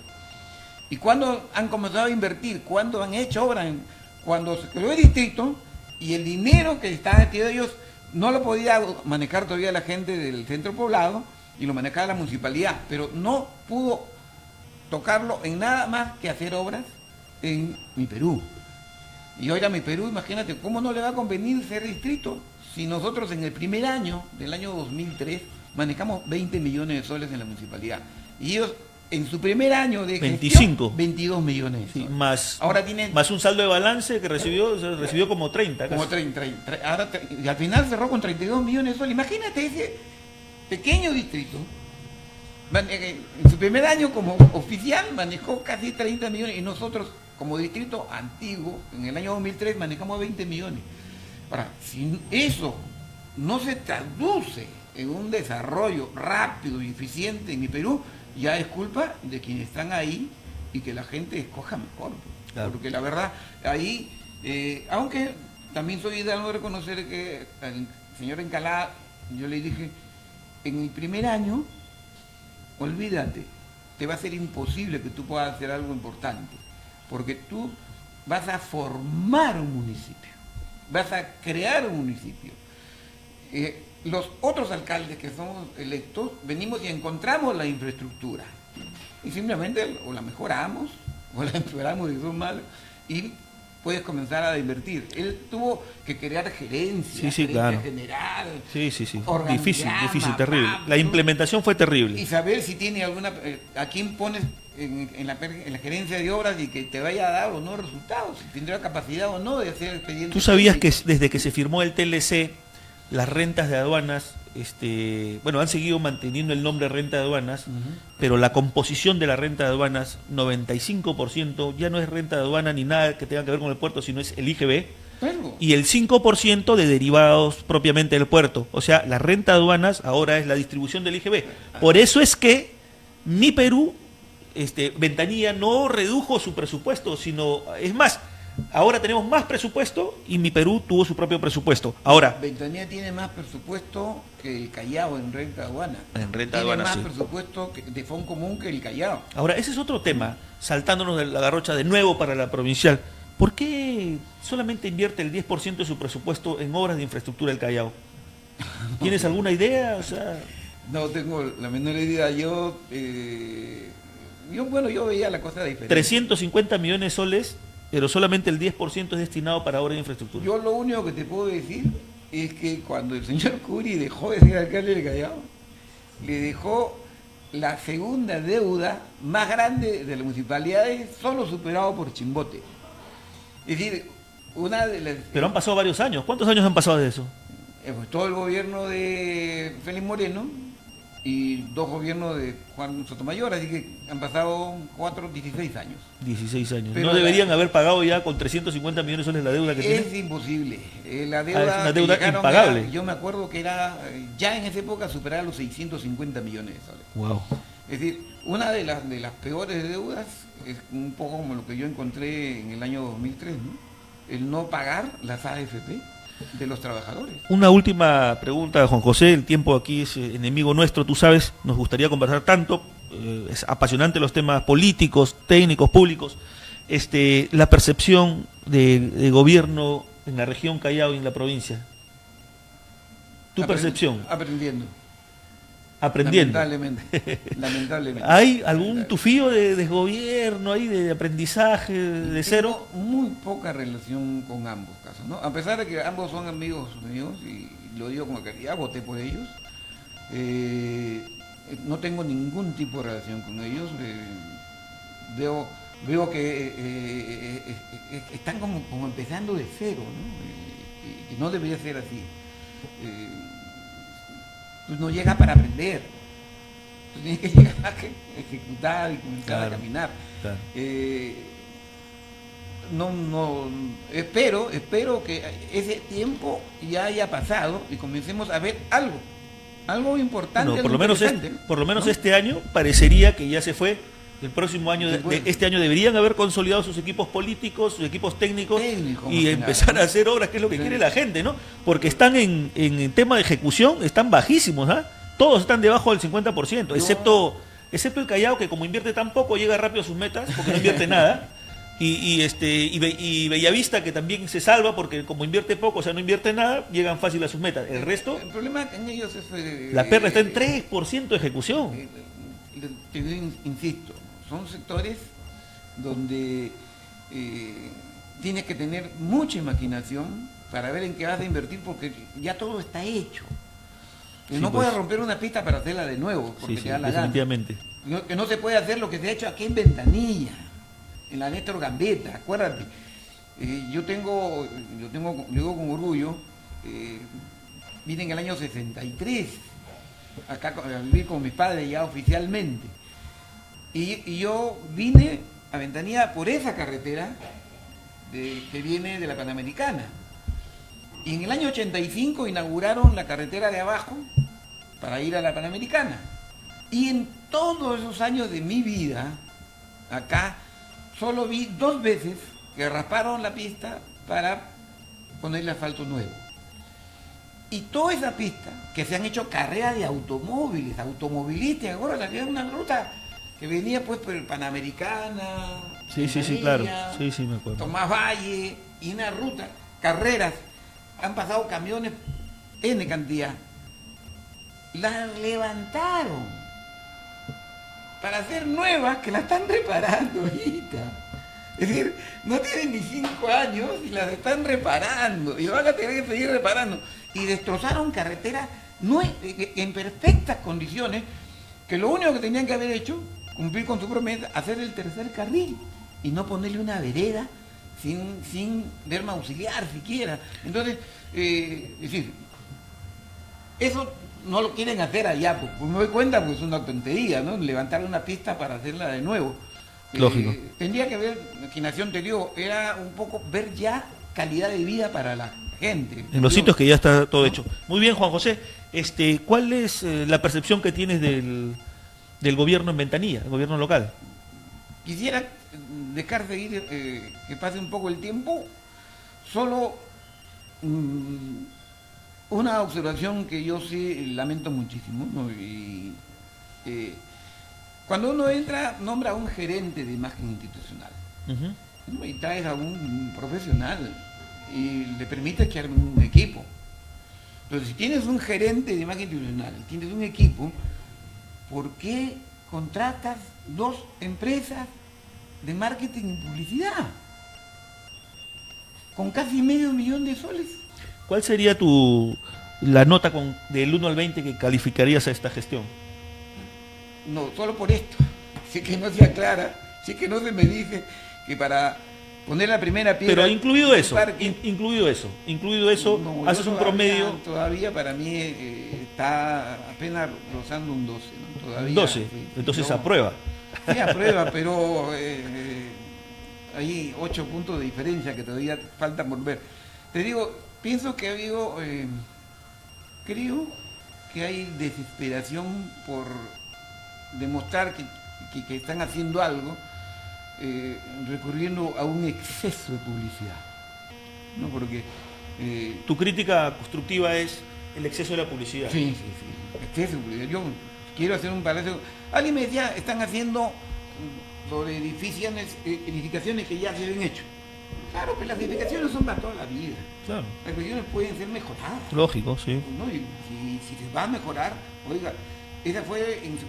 ¿Y cuándo han comenzado a invertir? ¿Cuándo han hecho obras? Cuando se creó el distrito y el dinero que estaban metido ellos no lo podía manejar todavía la gente del centro poblado y lo manejaba la municipalidad, pero no pudo tocarlo en nada más que hacer obras en mi Perú. Y ahora mi Perú, imagínate, ¿cómo no le va a convenir ser distrito si nosotros en el primer año, del año 2003, manejamos 20 millones de soles en la municipalidad? Y ellos en su primer año de gestión, 25. 22 millones de soles. Más, ahora tienen, más un saldo de balance que recibió como 30. Como 30, ahora, y al final cerró con 32 millones de soles. Imagínate ese pequeño distrito. En su primer año como oficial manejó casi 30 millones y nosotros como distrito antiguo, en el año 2003 manejamos 20 millones. Ahora, si eso no se traduce en un desarrollo rápido y eficiente en mi Perú, ya es culpa de quienes están ahí y que la gente escoja mejor. Claro. Porque la verdad, ahí, aunque también soy de reconocer que al señor Encalada, yo le dije, en mi primer año, olvídate, te va a ser imposible que tú puedas hacer algo importante, porque tú vas a formar un municipio, vas a crear un municipio. Los otros alcaldes que somos electos, venimos y encontramos la infraestructura, y simplemente o la mejoramos, o la empeoramos y son malos, y puedes comenzar a invertir. Él tuvo que crear gerencia, claro, general. Sí. Difícil, terrible. La implementación fue terrible. Y saber si tiene alguna, a quién pones en la gerencia de obras y que te vaya a dar o no resultados, si tendrá capacidad o no de hacer expedientes. ¿Tú sabías que desde que se firmó el TLC, las rentas de aduanas bueno, han seguido manteniendo el nombre renta de aduanas, pero la composición de la renta de aduanas, 95% ya no es renta de aduana ni nada que tenga que ver con el puerto, sino es el IGB, Claro. y el 5% de derivados propiamente del puerto. O sea, la renta de aduanas ahora es la distribución del IGB. Por eso es que Mi Perú, Ventanilla no redujo su presupuesto, sino, es más, ahora tenemos más presupuesto y Mi Perú tuvo su propio presupuesto. Ahora, Ventanilla tiene más presupuesto que el Callao en renta aduana. En renta tiene aduana, más sí. presupuesto de fondo común que el Callao. ahora, ese es otro tema, saltándonos de la garrocha de nuevo para la provincial. ¿Por qué solamente invierte el 10% de su presupuesto en obras de infraestructura del Callao? ¿Tienes alguna idea? O sea, No tengo la menor idea. Yo veía la cosa diferente. 350 millones de soles, pero solamente el 10% es destinado para obras de infraestructura. Yo lo único que te puedo decir es que cuando el señor Curi dejó de ser alcalde del Callao, le dejó la segunda deuda más grande de las municipalidades, solo superado por Chimbote. Es decir, una de las... Pero han pasado varios años. ¿Cuántos años han pasado de eso? Pues todo el gobierno de Félix Moreno y 2 gobiernos de Juan Sotomayor, así que han pasado 16 años. 16 años. Pero ¿No deberían haber pagado ya con 350 millones de soles la deuda que Es tienen? imposible. La Es deuda, una deuda que llegaron impagable. yo me acuerdo que era, ya en esa época superaba los 650 millones de soles. Wow. Es decir, una de las peores deudas es un poco como lo que yo encontré en el año 2003, ¿no? El no pagar las AFP de los trabajadores. Una última pregunta, Juan José. El tiempo aquí es enemigo nuestro, tú sabes. Nos gustaría conversar tanto. Es apasionante los temas políticos, técnicos, públicos. La percepción de gobierno en la región Callao y en la provincia. Tu percepción. Aprendiendo. Aprendiendo. Lamentablemente. Lamentablemente. ¿Hay algún tufío de desgobierno, ahí de aprendizaje de cero? Tengo muy poca relación con ambos casos, ¿no? A pesar de que ambos son amigos míos, y lo digo con claridad, voté por ellos, no tengo ningún tipo de relación con ellos. Veo que están como empezando de cero, ¿no? Y no debería ser así. Tú no llegas para aprender, tú tienes que llegar a ejecutar y comenzar a caminar. Claro. Espero que ese tiempo ya haya pasado y comencemos a ver algo importante. Bueno, algo por lo menos ¿no? este año parecería que ya se fue. El próximo año, Se fue. este año deberían haber consolidado sus equipos políticos, sus equipos técnicos Técnicos, y más que empezar nada, ¿no? a hacer obras, que es lo que Sí. quiere la gente, ¿no? Porque están en tema de ejecución, están bajísimos, ¿ah? Todos están debajo del 50%, excepto el Callao, que como invierte tan poco, llega rápido a sus metas, porque no invierte nada. Y Bellavista, que también se salva porque como invierte poco, o sea, no invierte nada, llegan fácil a sus metas. El resto, El problema en ellos es... la perla está en 3% de ejecución. Te insisto, son sectores donde tienes que tener mucha imaginación para ver en qué vas a invertir, porque ya todo está hecho. Y Sí, no pues. puedes romper una pista para hacerla de nuevo, porque Sí, te da la gana. definitivamente. Que no se puede hacer lo que se ha hecho aquí en Ventanilla, en la Néstor Gambetta, acuérdate. Yo digo con orgullo, vine en el año 63, acá a vivir con mis padres ya oficialmente. Y yo vine a Ventanilla por esa carretera que viene de la Panamericana. Y en el año 85 inauguraron la carretera de abajo para ir a la Panamericana. Y en todos esos años de mi vida, acá, solo vi 2 veces que rasparon la pista para ponerle asfalto nuevo. Y toda esa pista, que se han hecho carreras de automóviles, automovilistas, ahora la que era una ruta que venía pues por el Panamericana, Sí, Ventanilla, claro. Sí, me acuerdo. Tomás Valle, y una ruta, carreras, han pasado camiones N cantidad. Las levantaron para hacer nuevas que las están reparando ahorita. Es decir, no tienen ni 5 años y las están reparando y van a tener que seguir reparando. Y destrozaron carreteras en perfectas condiciones, que lo único que tenían que haber hecho, cumplir con su promesa, hacer el tercer carril y no ponerle una vereda sin verme auxiliar siquiera. Entonces, es decir, eso no lo quieren hacer allá, pues me doy cuenta, pues es una tontería, ¿no? Levantar una pista para hacerla de nuevo. Lógico. Tendría que ver, Quinación anterior, era un poco ver ya calidad de vida para la gente. En los sitios que ya está todo hecho. Muy bien, Juan José. ¿Cuál es la percepción que tienes del gobierno en Ventanilla, el gobierno local? Quisiera dejar seguir, que pase un poco el tiempo, solo una observación que yo sí lamento muchísimo, ¿no? Cuando uno entra, nombra a un gerente de imagen institucional, ¿no? Y traes a un profesional y le permite que arme un equipo. Entonces, si tienes un gerente de imagen institucional, tienes un equipo, ¿por qué contratas 2 empresas de marketing y publicidad con casi $500,000 de soles? ¿Cuál sería la nota del 1 al 20 que calificarías a esta gestión? No, solo por esto. Si que no se aclara, si que no se me dice que para poner la primera piedra... Pero incluido eso, incluido eso, no, haces un promedio... Todavía para mí está apenas rozando un 12, ¿no? Todavía, 12, sí, entonces aprueba. Sí, aprueba, pero hay 8 puntos de diferencia que todavía falta por ver. Te digo, pienso que ha habido, creo que hay desesperación por demostrar que están haciendo algo, recurriendo a un exceso de publicidad, ¿no? Porque tu crítica constructiva es el exceso de la publicidad. Sí, exceso de publicidad. Yo quiero hacer un palacio. Alguien me decía, están haciendo sobre edificaciones que ya se habían hecho. Claro, pues las edificaciones son para toda la vida. Claro. Las edificaciones pueden ser mejoradas. Lógico, sí. ¿No? Y si se va a mejorar, oiga, esa fue en su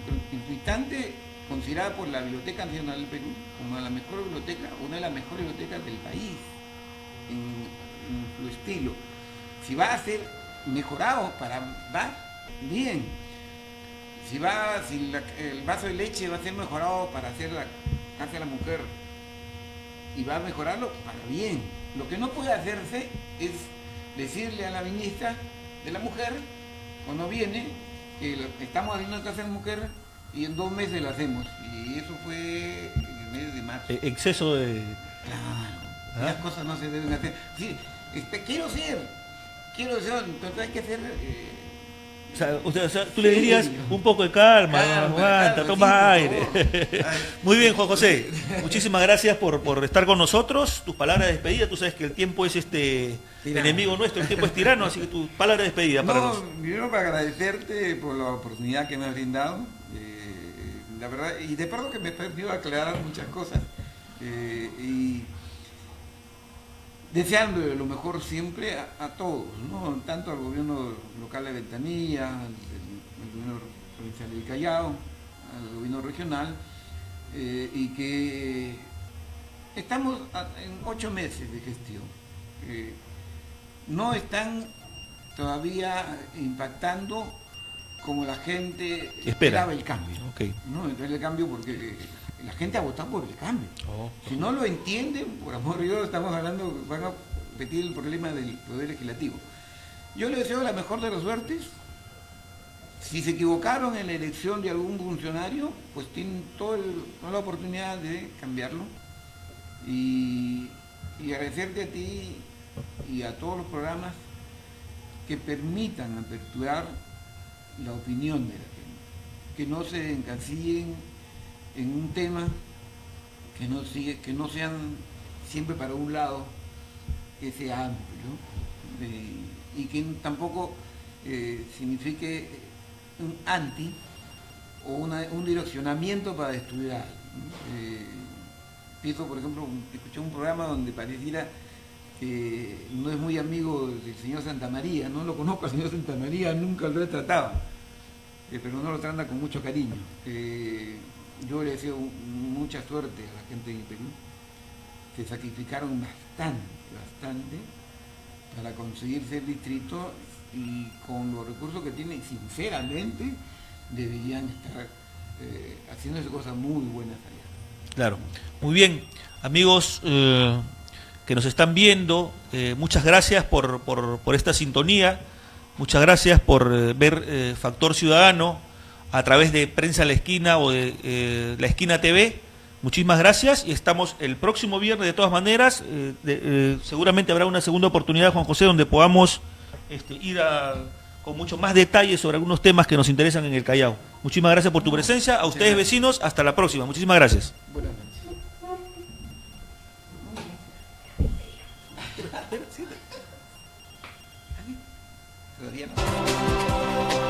instante considerada por la Biblioteca Nacional del Perú como la mejor biblioteca, una de las mejores bibliotecas del país, en su estilo. Si va a ser mejorado va bien. Si el vaso de leche va a ser mejorado para hacer la casa de la mujer y va a mejorarlo para bien. Lo que no puede hacerse es decirle a la ministra de la mujer, cuando viene, que estamos haciendo la casa de la mujer y en 2 meses la hacemos. Y eso fue en el mes de marzo. Exceso de... Claro, las cosas no se deben hacer. Sí, quiero ser, entonces hay que hacer... O sea, tú le dirías un poco de calma, aguanta, toma aire. Muy bien, Juan José. Muchísimas gracias por estar con nosotros. Tus palabras de despedida, tú sabes que el tiempo es enemigo nuestro, el tiempo es tirano, así que tus palabras de despedida para nosotros. Primero para agradecerte por la oportunidad que me has brindado. La verdad, y de pronto que me he permitido aclarar muchas cosas. Y deseando lo mejor siempre a todos, ¿no? Tanto al gobierno local de Ventanilla, al gobierno provincial del Callao, al gobierno regional, y que estamos en 8 meses de gestión. No están todavía impactando como la gente esperaba el cambio. Okay. ¿No? Entonces el cambio porque la gente ha votado por el cambio. Si no lo entienden, por amor de Dios, estamos hablando, van a repetir el problema del Poder Legislativo. Yo les deseo la mejor de las suertes. Si se equivocaron en la elección de algún funcionario, pues tienen toda la oportunidad de cambiarlo. Y agradecerte a ti y a todos los programas que permitan aperturar la opinión de la gente, que no se encasillen en un tema, que no sean siempre para un lado, que sea amplio, y que tampoco signifique un anti o un direccionamiento para destruir a alguien. Pienso, por ejemplo, escuché un programa donde pareciera que no es muy amigo del señor Santamaría, no lo conozco al señor Santamaría, nunca lo he tratado, pero no lo trata con mucho cariño. Yo le deseo mucha suerte a la gente de Perú. Se sacrificaron bastante para conseguir ser distrito y con los recursos que tienen, sinceramente, deberían estar haciéndose cosas muy buenas allá. Claro. Muy bien, amigos que nos están viendo, muchas gracias por esta sintonía. Muchas gracias por ver Factor Ciudadano a través de Prensa La Esquina o de La Esquina TV. Muchísimas gracias y estamos el próximo viernes de todas maneras. Seguramente habrá una segunda oportunidad, Juan José, donde podamos ir con mucho más detalle sobre algunos temas que nos interesan en el Callao. Muchísimas gracias por tu presencia. A ustedes, vecinos, hasta la próxima. Muchísimas gracias. Buenas noches. Todavía no.